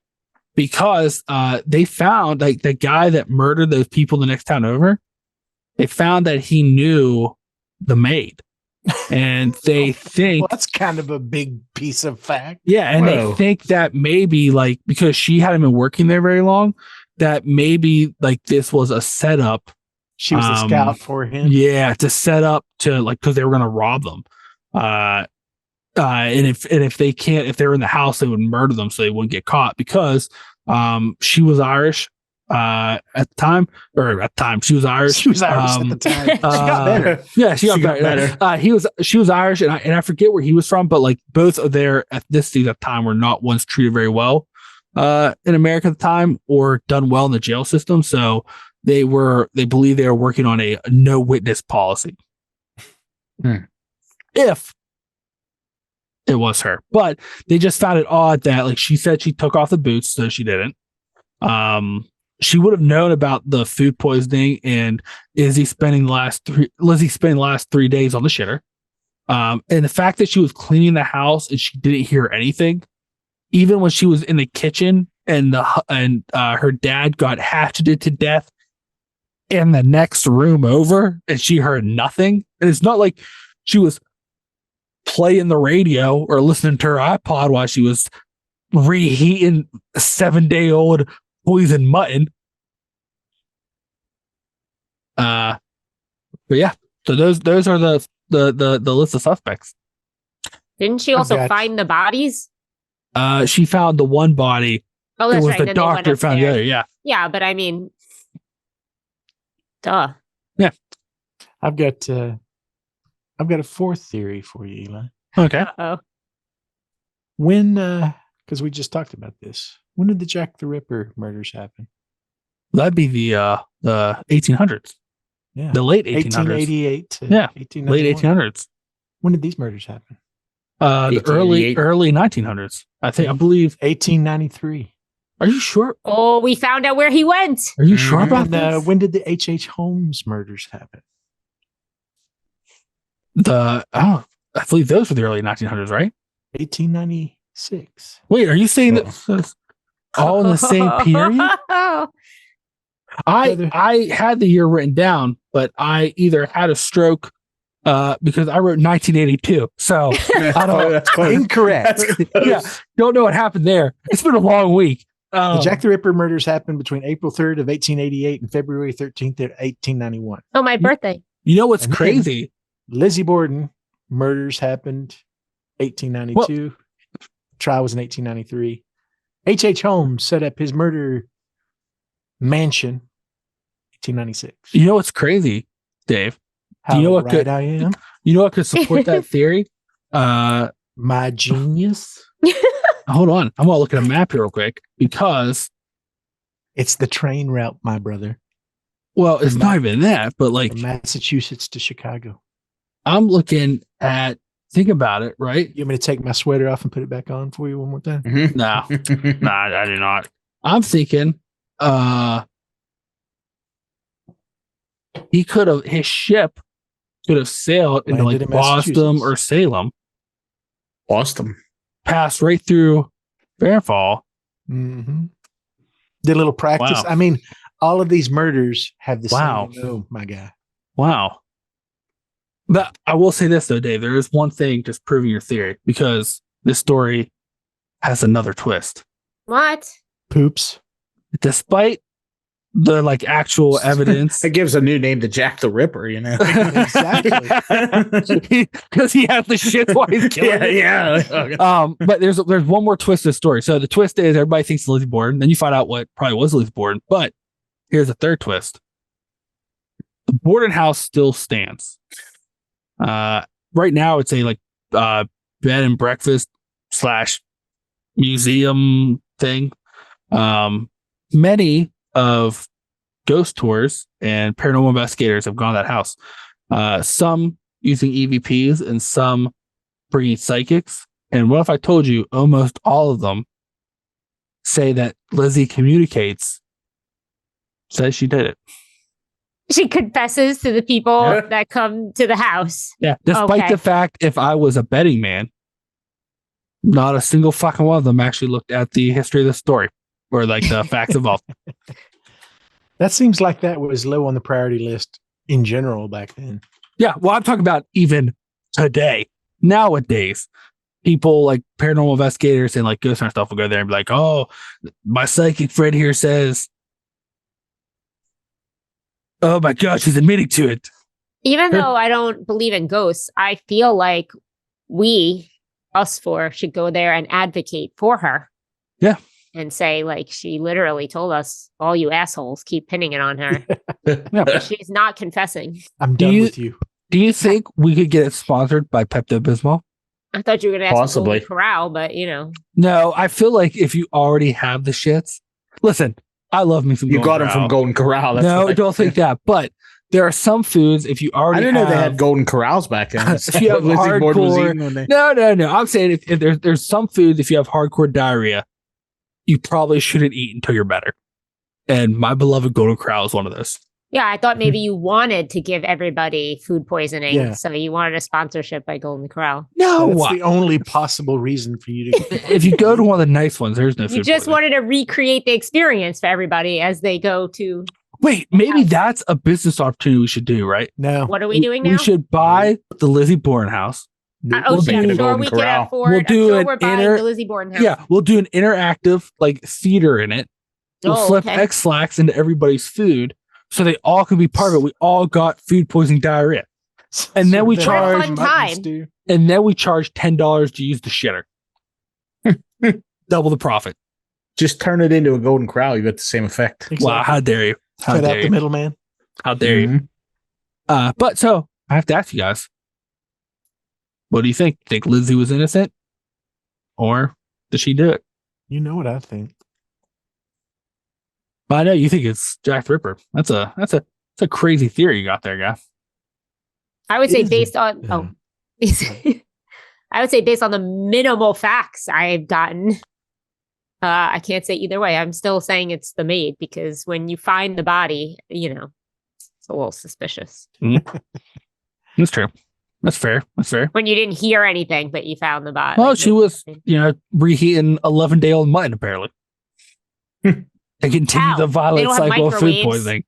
Because they found like the guy that murdered those people the next town over, they found that he knew the maid. And they think Well, that's kind of a big piece of fact. yeah, and Whoa. they think that maybe like because she hadn't been working there very long, that maybe like this was a setup. She was a scout for him. Yeah, to set up to like because they were gonna rob them. And if they're in the house, they would murder them so they wouldn't get caught because she was Irish at the time. She was Irish. She was Irish at the time. She got better. Yeah, she got better. She was Irish, and I forget where he was from, but like both of their ethnicities at the time were not once treated very well in America at the time or done well in the jail system. So they believe they were working on a no witness policy. If it was her, but they just found it odd that like she said she took off the boots, so she didn't. She would have known about the food poisoning and Lizzie spending the last 3 days on the shitter. And the fact that she was cleaning the house and she didn't hear anything, even when she was in the kitchen and her dad got hatcheted to death in the next room over and she heard nothing. And it's not like she was playing the radio or listening to her iPod while she was reheating a 7-day-old poison mutton. But yeah, so those are the list of suspects. Didn't she also got- find the bodies? She found the one body. Oh, It that's was right. the Then they went doctor found the upstairs. other. Yeah. Yeah, but I mean, duh. I've got a fourth theory for you, Eli. Okay. Oh, When because we just talked about this. When did the Jack the Ripper murders happen? That'd be the 1800s, Yeah. the late 1800s, 1888 to Yeah, 1891. late 1800s. When did these murders happen? The early 1888. 1900s. I believe. 1893. Are you sure? oh, we found out where he went. Are you sure about And this? when did the H.H. Holmes murders happen? I believe those were the early 1900s, right? 1896. Wait, are you saying that that's all in the same period? I had the year written down, but I either had a stroke because I wrote 1982. So I don't That's close. Incorrect. That's close. yeah, don't know what happened there. It's been a long week. The Jack the Ripper murders happened between April 3rd of 1888 and February 13th of 1891. Oh, my birthday. You know what's And then- crazy? Lizzie Borden murders happened 1892. Trial was in 1893. H.H. Holmes set up his murder mansion 1896. You know what's crazy, Dave? How you know what right could- I am? You know what could support that theory? My genius. Hold on. I'm gonna look at a map here real quick because, It's the train route, my brother, well, it's not even that, but like from Massachusetts to Chicago. I'm looking at. Think about it, right? You want me to take my sweater off and put it back on for you one more time? Mhm. No, no, I do not. I'm thinking, his ship could have sailed into Landed like in Boston Massachusetts. or Salem, Lost him. passed right through Fairfall. Mm-hmm. Did a little practice. Wow. I mean, all of these murders have the Wow. same. Oh my God. Wow. But I will say this though, Dave, there is one thing just proving your theory because this story has another twist. What? Poops. Despite the like actual evidence, It gives a new name to Jack the Ripper, you know. Exactly. because he has the shit while he's killing yeah, it. yeah. But there's one more twist to the story. So the twist is everybody thinks it's Lizzie Borden. Then you find out what probably was Lizzie Borden. But here's a third twist: the Borden house still stands. Right now it's a like bed and breakfast / museum thing. Many of ghost tours and paranormal investigators have gone to that house. Some using EVPs and some bringing psychics. And what if I told you almost all of them say that Lizzie communicates, says she did it. She confesses to the people Yeah. that come to the house. Yeah. Despite Okay. the fact, if I was a betting man, not a single fucking one of them actually looked at the history of the story or like the facts involved. That seems like that was low on the priority list in general back then. Yeah. Well, I'm talking about even today, nowadays. People like paranormal investigators and like ghost hunter stuff will go there and be like, oh, my psychic friend here says, oh my gosh, he's admitting to it. Even Sure. though I don't believe in ghosts, I feel like us four, should go there and advocate for her. Yeah. And say, like, she literally told us, all you assholes keep pinning it on her. Yeah. She's not confessing. I'm Do done you- with you. Do you think we could get it sponsored by Pepto Bismol? I thought you were going to ask Possibly. Golden Corral, but you know. No, I feel like if you already have the shits, listen, I love me some You Golden got him Corral. from Golden Corral. That's No, what I- don't think that. But there are some foods, if you I already didn't know they have- had Golden Corrals back then. If you have Lizzie Borden was hardcore- eating when they- No. I'm saying if there's some foods, if you have hardcore diarrhea, you probably shouldn't eat until you're better. And my beloved Golden Corral is one of those. Yeah, I thought maybe you wanted to give everybody food poisoning. Yeah. So you wanted a sponsorship by Golden Corral. No, That's the only possible reason for you to. if you go to one of the nice ones, there's no food You just poisoning. wanted to recreate the experience for everybody as they go to. Wait, maybe that's a business opportunity we should do, right? No. What are we doing now? We should buy the Lizzie Borden house. Oh, We'll yeah, make it a I'm sure Golden we can Corral. afford. We'll do I'm sure an we're buying inter- the Lizzie Borden house. Yeah, we'll do an interactive like theater in it. We'll Oh, slip okay. X-Lax into everybody's food. so they all could be part of it. We all got food poisoning diarrhea. And then we they're charge- mutton Time. stew. And then we charge $10 to use the shitter. Double the profit. Just turn it into a golden corral. You get the same effect. Wow, Exactly. how dare you? How Cut dare out you? the middleman. How dare you? Mhm. But so I have to ask you guys, what do you think? Think Lizzie was innocent? Or did she do it? You know what I think. I know you think it's Jack the Ripper. That's a crazy theory you got there, guy. I would It say is based on I would say based on the minimal facts I've gotten, I can't say either way. I'm still saying it's the maid because when you find the body, it's a little suspicious. That's true. That's fair. That's fair. When you didn't hear anything, but you found the body. Well, she was, reheating 11-day-old mutton, apparently. To continue How? the They violent don't have cycle of food microwaves? poisoning.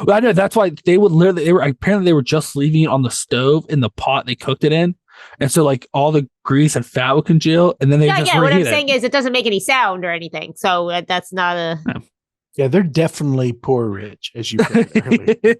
Well, I know that's why they were just leaving it on the stove in the pot they cooked it in. And so like all the grease and fat would congeal and then they just What I'm reheat saying it. is it doesn't make any sound or anything. So that's not a. Yeah, they're definitely poor rich, as you put it earlier.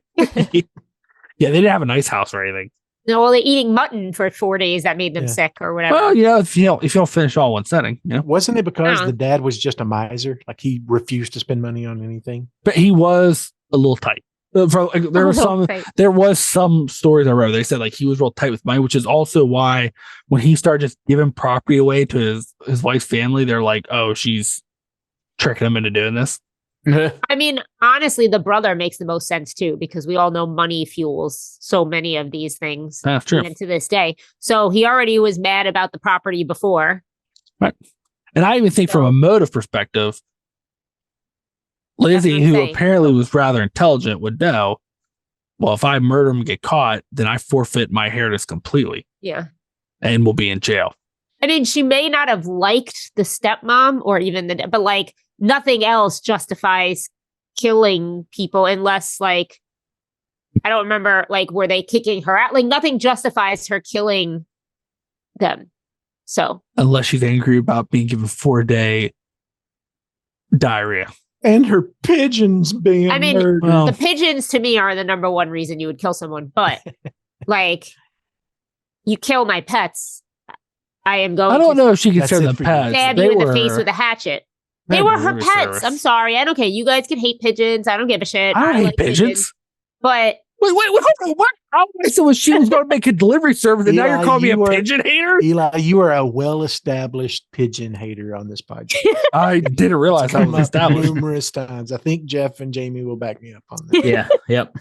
Yeah, they didn't have a nice house or anything. No, well, they're eating mutton for 4 days. That made them Yeah. sick or whatever. Well, if you don't finish all in one setting, Wasn't it because Uh-uh. the dad was just a miser? Like he refused to spend money on anything? But he was a little tight. There was some stories I read. They said like he was real tight with money, which is also why when he started just giving property away to his wife's family, they're like, "Oh, she's tricking him into doing this." I mean, honestly, the brother makes the most sense too, because we all know money fuels so many of these things. That's true. Even to this day. So he already was mad about the property before. Right. And I even think from a motive perspective, Lizzie, what I'm who saying. apparently was rather intelligent, would know, well, if I murder him and get caught, then I forfeit my inheritance completely Yeah. and will be in jail. I mean, she may not have liked the stepmom or even but like nothing else justifies killing people unless like, I don't remember, like, were they kicking her out? Like nothing justifies her killing them. So Unless she's angry about being given 4-day diarrhea. And her pigeons being I mean, murdered. Well, the pigeons to me are the number one reason you would kill someone. But like, you kill my pets, I am going I don't to know if she That's considered it them for you. pets. stab They you in the were- face with a hatchet. They had were her delivery pets. service. I'm sorry. I don't care. You guys can hate pigeons. I don't give a shit. I hate like pigeons. But Wait, hold on. What? I said she was going to make a delivery service, and now Eli, you're calling me a you are- pigeon hater? Eli, you are a well-established pigeon hater on this podcast. I didn't realize I Come was up established. numerous times. I think Jeff and Jamie will back me up on that. Yeah. Yep.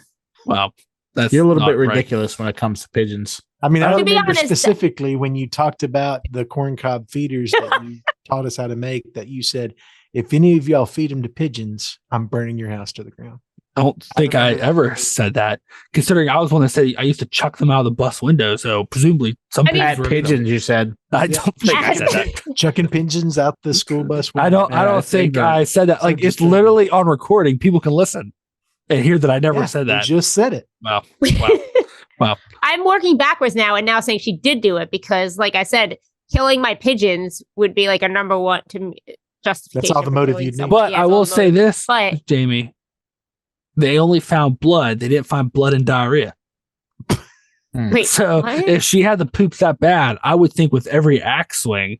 Wow. That's You're a little not bit right. ridiculous when it comes to pigeons. I mean, I To be remember honest- specifically when you talked about the corncob feeders that you taught us how to make, that you said, if any of y'all feed them to pigeons, I'm burning your house to the ground. I don't think I remember that. ever said that, considering I was one that said I used to chuck them out of the bus window. So presumably some I mean- pigeons At were pigeons, you said. I don't think I said that. Chucking pigeons out the school bus. I don't that's think ignorant. I said that. Like, it's literally on recording. People can listen and hear that I never said that. You just said it. Wow. I'm working backwards now and now saying she did do it because, like I said, killing my pigeons would be like a number one to me justification. That's all the for motive killing you'd need. someone. But Yeah, I it's all will the say motive. this, But Jamie, they only found blood. They didn't find blood and diarrhea. wait, So what? if she had the poops that bad, I would think with every axe swing,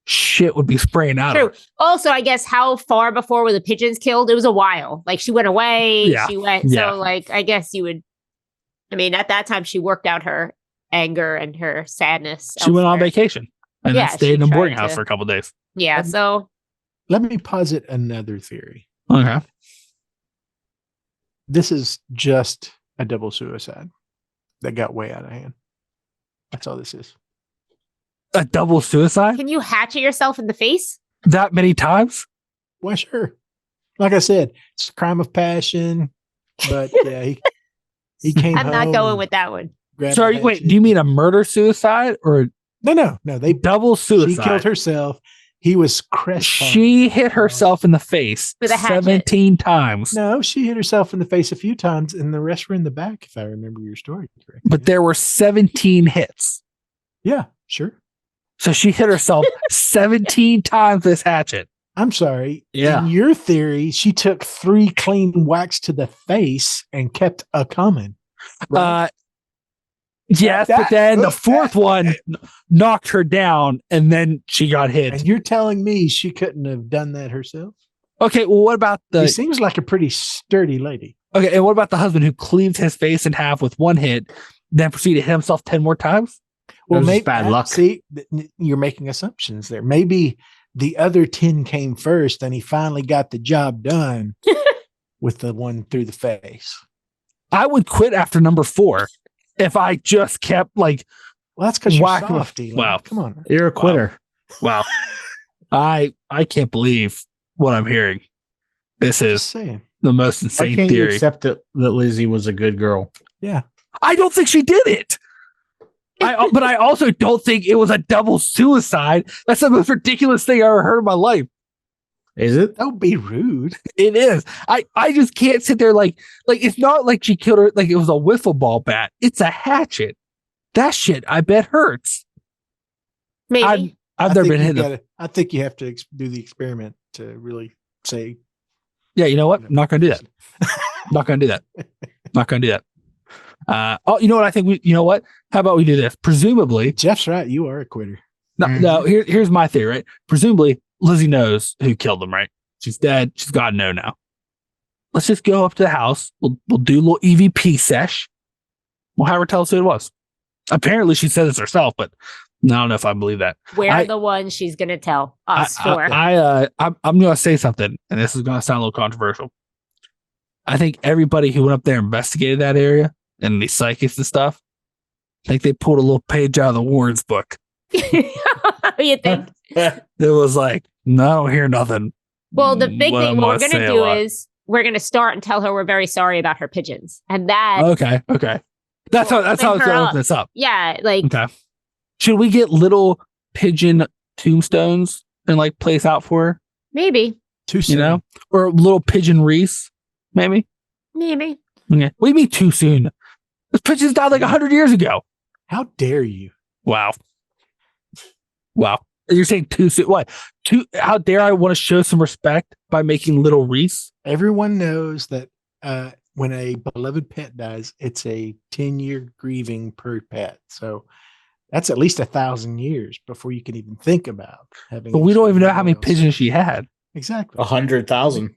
shit would be spraying out True. of her. Also, I guess how far before were the pigeons killed? It was a while. Like she went away. Yeah. She went. Yeah. So like I guess you would. I mean, at that time, she worked out her anger and her sadness. She went on elsewhere. vacation and Yeah, then stayed she in a boarding tried house to- for a couple days. Yeah. So Let me posit another theory. Okay. This is just a double suicide that got way out of hand. That's all this is. A double suicide? can you hatchet yourself in the face? That many times? Why, sure. Like I said, it's a crime of passion. But yeah, he came. I'm not home going and with that one. grabbed Sorry, a wait, hatchet. do you mean a murder suicide or No. They double she suicide? killed herself. He was crestfallen. She hit herself in the face With a hatchet. 17 times. No, she hit herself in the face a few times, and the rest were in the back, if I remember your story correctly. But there were 17 hits. Yeah, sure. So she hit herself 17 times with this hatchet. I'm sorry. Yeah. In your theory, she took 3 clean whacks to the face and kept a coming. Right? Yes, but then the fourth one knocked her down, and then she got hit. And you're telling me she couldn't have done that herself? Okay, well, what about She seems like a pretty sturdy lady. Okay, and what about the husband who cleaved his face in half with one hit, then proceeded to hit himself 10 more times? Well, maybe bad luck. See, you're making assumptions there. Maybe the other 10 came first, and he finally got the job done with the one through the face. I would quit after number 4 if I just kept like. Well, that's because you're softy. Wow, come on, you're a quitter. Wow, I can't believe what I'm hearing. This is the most insane Why can't theory. you accept that Lizzie was a good girl? Yeah, I don't think she did it. But I also don't think it was a double suicide. That's the most ridiculous thing I ever heard in my life. Is it? Don't be rude. It is. I just can't sit there like it's not like she killed her like it was a wiffle ball bat. It's a hatchet. That shit I bet hurts. Maybe. I've never been hit. I think you have to do the experiment to really say. Yeah, you know what? I'm not going to do that. Not going to do that. Not going to do that. You know what? I think you know what? How about we do this? Presumably, Jeff's right. You are a quitter. No. Here's my theory. Right? Presumably, Lizzie knows who killed them. Right? She's dead. She's got to know now. Let's just go up to the house. We'll do a little EVP sesh. We'll have her tell us who it was. Apparently, she said this herself, but I don't know if I believe that. We're the ones she's going to tell us for. I'm going to say something, and this is going to sound a little controversial. I think everybody who went up there and investigated that area and the psychics and stuff, I think they pulled a little page out of the Warrens book. You think? It was like, no, I don't hear nothing. Well, the big thing what we're going to do is we're going to start and tell her we're very sorry about her pigeons. And that. Okay. That's how it's going to open this up. Yeah. Like. Okay. Should we get little pigeon tombstones and like place out for her? Maybe. Too soon. You know? Or little pigeon wreaths, maybe? Maybe. Okay. What do you mean too soon? Those pigeons died like 100 years ago. How dare you? Wow. You're saying too soon? What? How dare I want to show some respect by making little wreaths? Everyone knows that when a beloved pet dies, it's a 10-year grieving per pet. So that's at least 1,000 years before you can even think about having. But we don't even know how many pigeons she had. Exactly. 100,000.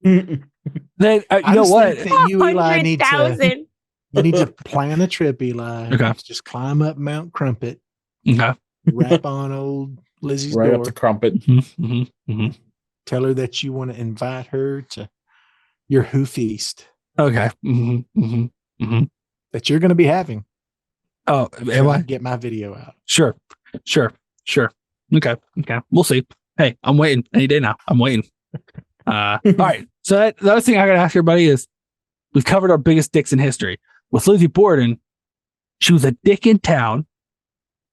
Then you know what? You, Eli, need to plan a trip, Eli. Okay. Just climb up Mount Crumpet. Okay. Rap on old Lizzie's right door. up the crumpet. Tell her that you want to invite her to your Who feast. Okay. That you're going to be having. Oh, am I? Get my video out. Sure. Okay. We'll see. Hey, I'm waiting any day now. I'm waiting. All right. So the other thing I got to ask everybody is we've covered our biggest dicks in history. With Lizzie Borden, she was a dick in town.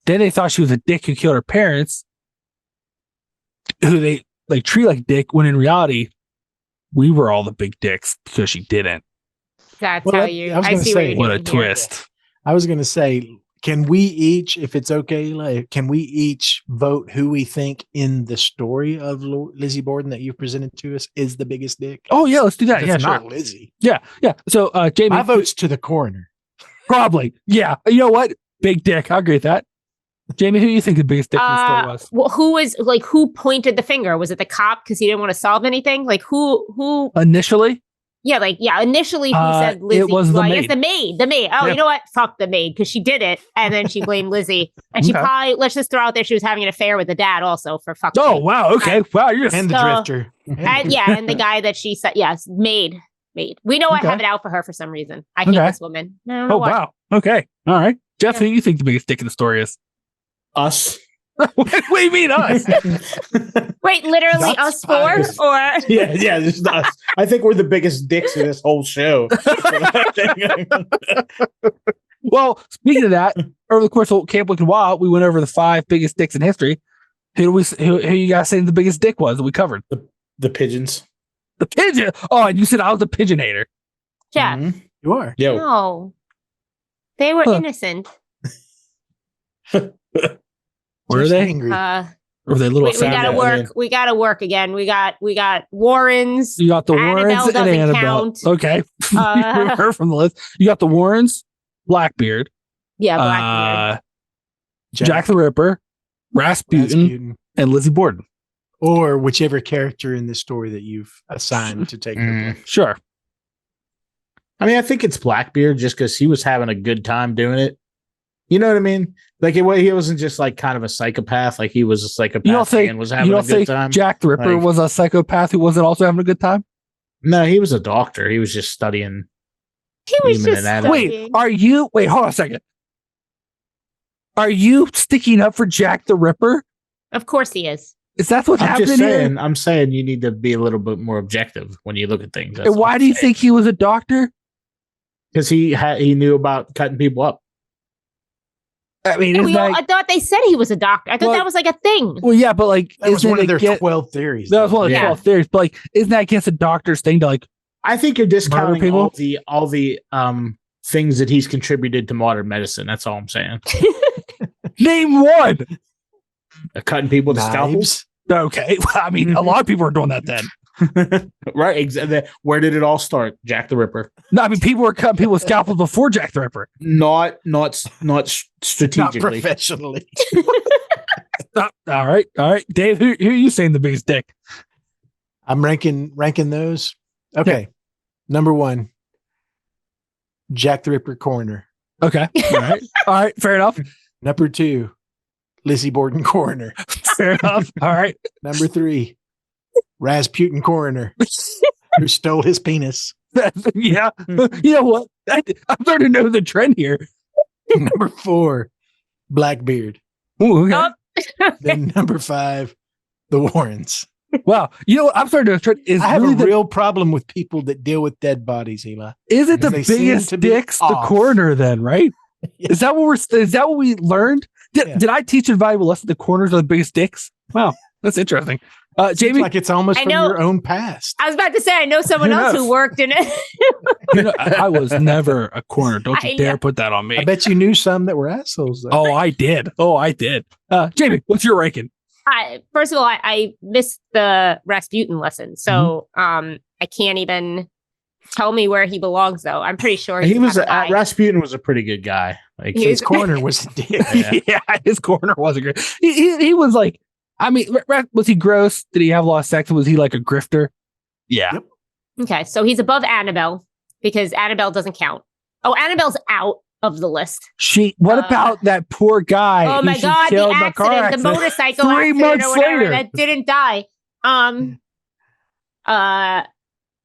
Then they thought she was a dick who killed her parents, who they like treat like dick, when in reality, we were all the big dicks because she didn't. That's how you. I see what a twist. I was going to say, can we each, if it's okay, like, can we each vote who we think in the story of Lizzie Borden that you presented to us is the biggest dick? Oh yeah, let's do that. Yeah, not sure. Lizzie. Yeah. So, Jamie, my vote's to the coroner. Probably. Yeah. You know what? Big dick. I agree with that. Jamie, who do you think the biggest dick in the story was? Well, who pointed the finger? Was it the cop because he didn't want to solve anything? Like who initially? Yeah, initially who said Lizzie? It was the maid. It's the maid. The maid. Oh, Yeah. You know what? Fuck the maid because she did it, and then she blamed Lizzie, and she probably, let's just throw out there, she was having an affair with the dad also for fuck's Oh sake. wow. Okay. Wow. You're And the drifter. And the guy that she said, yes, maid. We know I have it out for her for some reason. I hate this woman. I don't know why. Wow. Okay. All right. Jeff, who do you think the biggest dick in the story is? Us. What do you mean us? Wait, literally us four? Or Yeah, just us. I think we're the biggest dicks in this whole show. Well, speaking of that, over the course of Camp Wicked Wild, we went over the 5 biggest dicks in history. Who you guys saying the biggest dick was that we covered? The pigeons. The pigeon. Oh, and you said I was a pigeon hater. Jeff. Mm-hmm. You are. Yo. No. They were innocent. Were they? Angry. Or were they little? We gotta Saturdays? work. We gotta work again. We got Warrens. You got the Warrens Annabelle and doesn't Annabelle. count. Okay, you heard from the list. You got the Warrens, Blackbeard, Yeah, Blackbeard. Jack the Ripper, Rasputin, and Lizzie Borden. Or whichever character in the story that you've assigned to take their place. Sure. I mean, I think it's Blackbeard just because he was having a good time doing it. You know what I mean? Like he wasn't just like kind of a psychopath. Like he was a psychopath You don't think and was having a good time. Jack the Ripper Like- was a psychopath who wasn't also having a good time? No, he was a doctor. He was just studying. He was human just anatomy. studying. Wait, hold on a second. Are you sticking up for Jack the Ripper? Of course he is. Is that what's I'm happening just here? saying. I'm saying you need to be a little bit more objective when you look at things. And why do you think he was a doctor? Because he knew about cutting people up. I mean, I thought they said he was a doctor. I thought Well- that was like a thing. well, yeah, but like, That was isn't one it of their against- 12 theories. That was one of the Yeah. 12 theories. But like, isn't that against a doctor's thing to like? I think you're discounting people? all the things that he's contributed to modern medicine. That's all I'm saying. Name one. Cutting people to scalpels. Knives. Okay, well, I mean, a lot of people are doing that then. Right. Exactly. Where did it all start? Jack the Ripper. No, I mean, people were cutting people with scalpels before Jack the Ripper. Not Not strategically. professionally. All right, Dave. Who are you saying the biggest dick? I'm ranking those. Okay. Number 1, Jack the Ripper coroner. Okay, all right, fair enough. Number 2, Lizzie Borden coroner. Fair enough. All right. Number 3, Rasputin coroner, who stole his penis. Yeah. You know what? I'm starting to know the trend here. Number 4, Blackbeard. Ooh, okay. Oh. Then number 5, the Warrens. Wow. You know what? I'm starting to know the trend. Is I have really a real problem with people that deal with dead bodies, Eli. is it the they seem biggest to be dicks the off. coroner then, right? Yeah. Is that what we learned? Yeah. Did I teach a valuable lesson? The coroners are the biggest dicks? Wow. That's interesting. Seems Jamie, like it's almost I from know. your own past. I was about to say I know someone Who else knows? who worked in it. you know, I was never a coroner. Don't you I dare know. put that on me. I bet you knew some that were assholes. Though. Oh, I did. Jamie, what's your ranking? First of all, I missed the Rasputin lesson, so Mm-hmm. I can't even tell me where he belongs. Though I'm pretty sure He was a guy. Rasputin was a pretty good guy. Like He His corner was a dick. Yeah. Yeah, his coroner wasn't great. He was like, I mean, was he gross? Did he have a lot of sex? Was he like a grifter? Yeah. Yep. Okay, so he's above Annabelle because Annabelle doesn't count. Oh, Annabelle's out of the list. What about that poor guy? Oh who my she God, the killed in a car accident, the motorcycle 3 accident months or whatever later? that didn't die.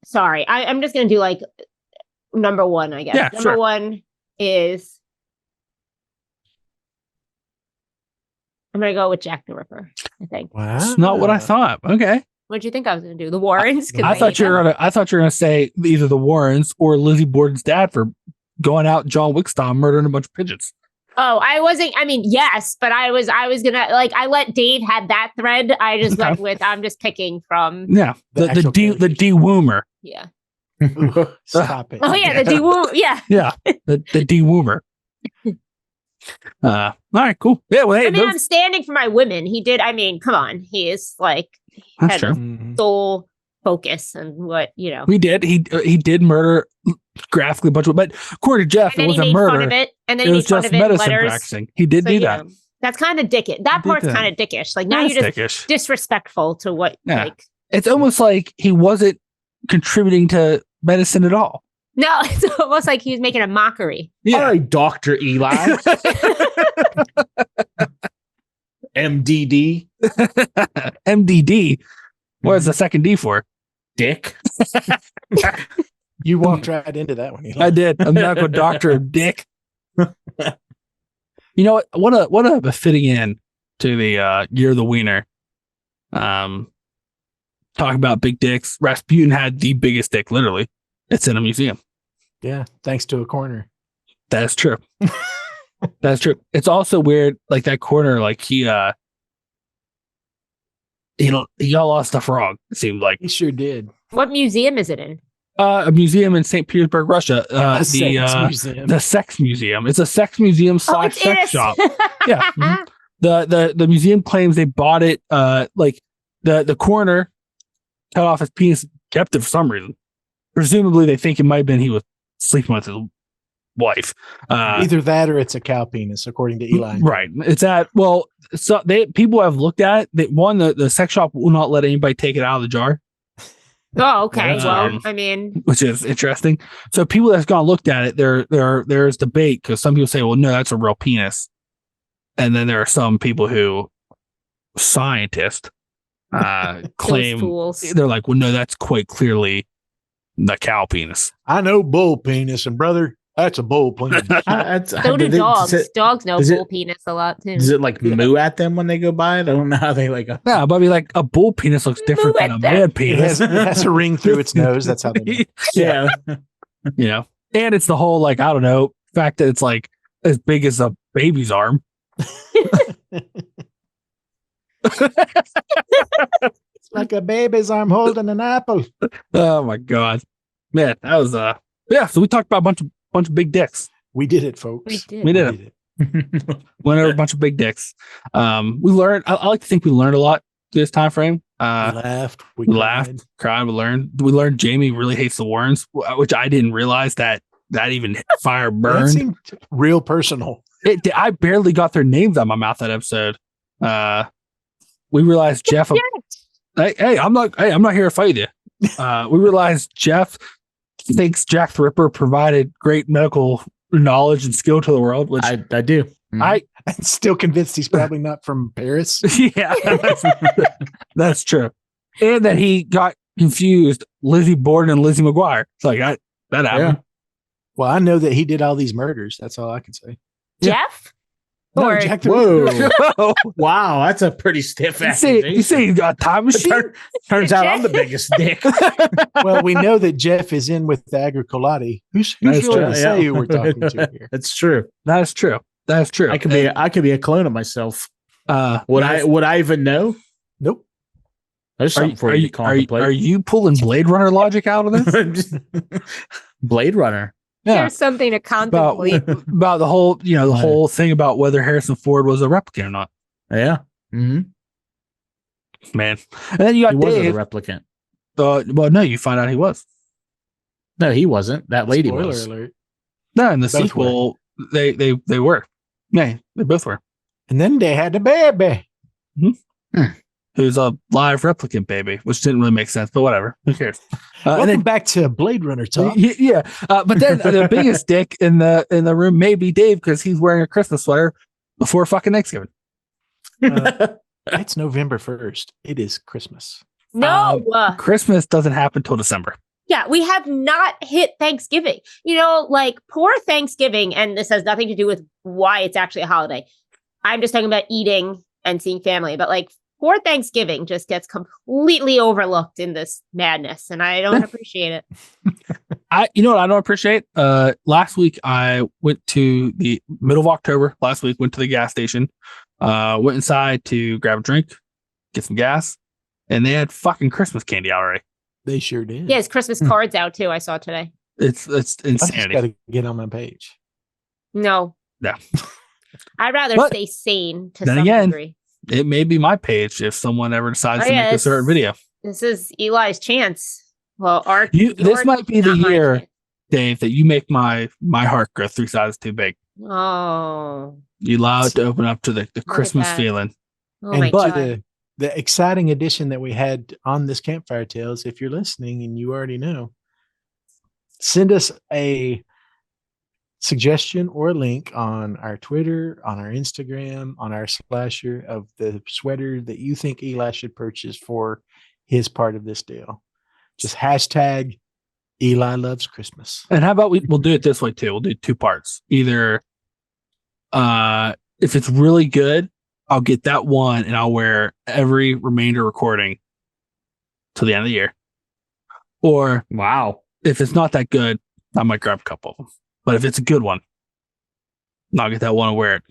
Sorry, I'm just gonna do like number 1, I guess. Yeah, Number sure. 1 is I'm gonna go with Jack the Ripper. I think. Wow. That's not what I thought. Okay. What'd you think I was gonna do? The Warrens? 'Cause I thought hate you were them. gonna say either the Warrens or Lizzie Borden's dad for going out John Wick style murdering a bunch of pigeons. Oh, I wasn't. I mean, yes, but I was gonna like. I let Dave have that thread. I just Okay. went with. I'm just picking from. Yeah. The actual The character. dewoomer. Yeah. Stop it. Oh yeah, the D-Woo. Yeah. Yeah. The dewoomer. All right, cool. Yeah, well, hey, I mean, I'm standing for my women. He did. I mean, come on. He is like that's had true. Mhm. sole focus and what you know. He did. He did murder graphically a bunch of, but according to Jeff, And it then he wasn't made fun murder. of it, and then It he was made fun just of it in medicine letters. practicing. He did So, do you that. know, that's kind of dickish. That He did part's that. kind of dickish. Like now That's you're just dickish. disrespectful to what. Yeah. Like It's almost like he wasn't contributing to medicine at all. no, it's almost like he was making a mockery. All right, Dr. Eli. MDD. MDD. What is the second D for? Dick. You walked right into that one. Eli. I did. A medical doctor of dick. You know what a fitting in to the Year of the Wiener. Talking about big dicks. Rasputin had the biggest dick, literally. It's in a museum. Yeah, thanks to a corner. That's true. That's true. It's also weird, like that corner, like he got a lot of stuff wrong, it seemed like. He sure did. What museum is it in? A museum in St. Petersburg, Russia. A sex museum. The sex museum. It's a sex museum / Oh, it's in sex a- shop. Yeah. Mhm. The museum claims they bought it. Like the coroner cut off his penis, kept it for some reason. Presumably, they think it might have been he was sleeping with his wife. Either that or it's a cow penis, according to Eli. Right. It's at so people have looked at it. The sex shop will not let anybody take it out of the jar. Oh, okay. That's Well, weird. I mean, Which is interesting. So people that's gone looked at it, there's debate because some people say, well, no, that's a real penis. And then there are some people who scientists claim fools. they're like, well, no, that's quite clearly the cow penis. I know bull penis, and brother, that's a bull penis. So do dogs. Dogs know bull penis a lot too. Does it like moo at them when they go by it? I don't know how they like. Yeah, but I mean, like a bull penis looks different than a man It penis. has a ring through its nose. That's how they know. Yeah. You know, and it's the whole like I don't know fact that it's like as big as a baby's arm. It's like a baby's arm holding an apple. Oh my god, man, that was yeah. So we talked about a bunch of big dicks. We did it, folks. We did. We did it. Went over a bunch of big dicks. We learned. I like to think we learned a lot through this time frame. We laughed. We laughed, cried. We learned Jaime really hates the worms, which I didn't realize that even fire That burned. seemed real personal. I barely got their names out of my mouth that episode. We realized Jeff. Hey, I'm not here to fight you. We realized Jeff thinks Jack the Ripper provided great medical knowledge and skill to the world, which I do. I'm still convinced he's probably not from Paris. yeah, that's true. And that he got confused Lizzie Borden and Lizzie McGuire. It's like that happened. Well, I know that he did all these murders. That's all I can say. Jeff? No, Or Jack the Ripper. Whoa. Wow, that's a pretty stiff You accusation. say you got a time machine? Turns out I'm the biggest dick. Well, we know that Jeff is in with the Agricolati. Who's That's really true, to say who we're talking to here? That's true. That is true. That is true. I could be a clone of myself. Would I even know? Nope. There's something for you to contemplate. Are you pulling Blade Runner logic out of this? Blade Runner. Yeah. Here's something to contemplate. About the whole, whole thing about whether Harrison Ford was a replicant or not. Yeah. Mm-hmm. Man. And then you got He wasn't a Dave. replicant. Well, no, you find out he was. No, he wasn't. That lady Spoiler was. alert. No, in the Both sequel, they were. Yeah, they both were. And then they had a baby. Who's a live replicant baby, which didn't really make sense, but whatever. Who cares? Welcome And then back to Blade Runner talk. yeah, but then the biggest dick in the room may be Dave because he's wearing a Christmas sweater before fucking Thanksgiving. It's November 1st. It is Christmas. No. Christmas doesn't happen till December. Yeah, we have not hit Thanksgiving. Like poor Thanksgiving, and this has nothing to do with why it's actually a holiday. I'm just talking about eating and seeing family, but like poor Thanksgiving just gets completely overlooked in this madness, and I don't appreciate it. You know what I don't appreciate? Last week I went to the middle of October. Last week went to the gas station. Went inside to grab a drink, get some gas, and they had fucking Christmas candy out already. They sure did. Yeah, his Christmas cards out too. I saw today. It's I just insanity. got to get on my page. No. Yeah. I'd rather But stay sane to then some again, degree. It may be my page if someone ever decides Oh, to yeah, make a certain video. This is Eli's chance. Well, This might be the not my year, chance. Dave, that you make my heart grow 3 sizes too big. Oh. You allow it to open up to the Christmas that. feeling. Oh my but god. the exciting addition that we had on this Campfire Tales, if you're listening and you already know, send us a suggestion or a link on our Twitter, on our Instagram, on our slasher of the sweater that you think Eli should purchase for his part of this deal. Just hashtag Eli loves Christmas. And how about we'll do it this way too? We'll do 2 parts. Either if it's really good, I'll get that one and I'll wear every remainder recording till the end of the year. Or Wow. if it's not that good, I might grab a couple of them. But if it's a good one, I'll get that one and wear it.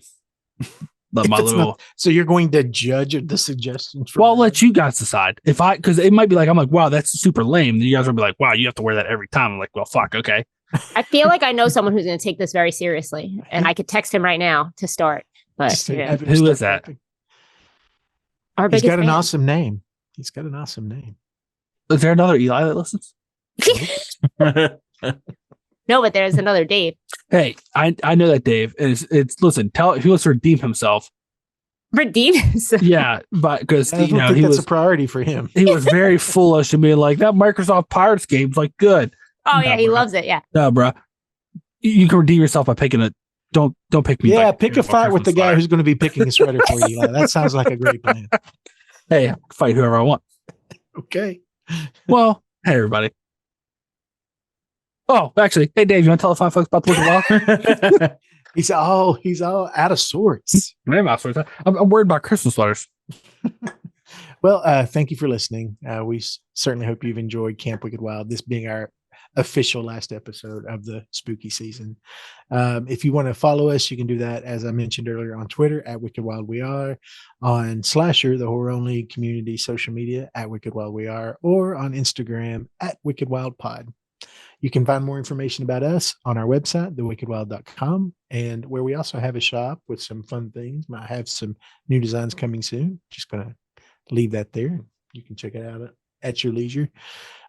Let my If it's little. not- so you're going to judge the suggestions? from Well, I'll that? let you guys decide. Because it might be like, I'm like, wow, that's super lame. Then you guys will be like, wow, you have to wear that every time. I'm like, well, fuck, okay. I feel like I know someone who's going to take this very seriously, and I could text him right now to start. But Just to yeah. have him Who start is that? typing. Our He's biggest got an fan. awesome name. He's got an awesome name. Is there another Eli that listens? No, but there's another Dave. Hey, I know that Dave. It's listen. Tell he wants to redeem himself. Redeem himself. Yeah, but because I don't think that's a priority for him. he was very foolish and being like that Microsoft Pirates game's like good. Oh yeah, No, he bro. loves it. Yeah. No, bro. You can redeem yourself by picking it. Don't pick me. Yeah, by pick a fight with the guy who's going to be picking a sweater for you. Eli. That sounds like a great plan. Hey, I can fight whoever I want. Okay. Well, hey everybody. Oh, actually, hey Dave, you want to tell the fine folks about the Wicked Wild? He's all out of sorts. I'm worried about Christmas sweaters. Well, thank you for listening. We certainly hope you've enjoyed Camp Wicked Wild, this being our official last episode of the spooky season. If you want to follow us, you can do that, as I mentioned earlier, on Twitter at Wicked Wild We Are, on Slasher, the horror only community social media at Wicked Wild We Are, or on Instagram at Wicked Wild Pod. You can find more information about us on our website, thewickedwild.com, and where we also have a shop with some fun things. Might have some new designs coming soon. Just going to leave that there. You can check it out at your leisure.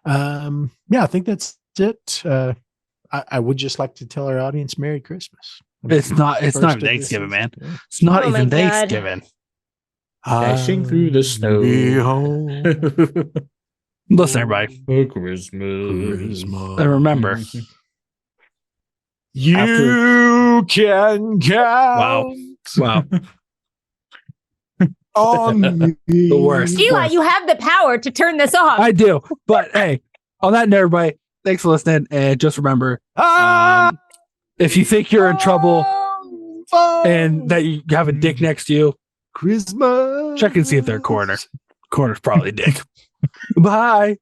Yeah, I think that's it. I would just like to tell our audience Merry Christmas. It's not First of the Thanksgiving, man. season. It's not Oh my even God. Thanksgiving. Dashing through the snow. Be home Listen, everybody. For Christmas. And remember, You can count wow. on me. The worst. Eli, you have the power to turn this off. I do. But hey, on that note, everybody, thanks for listening. And just remember, if you think you're in trouble and that you have a dick next to you, Christmas. check and see if they're a coroner. Coroner's probably a dick. Bye.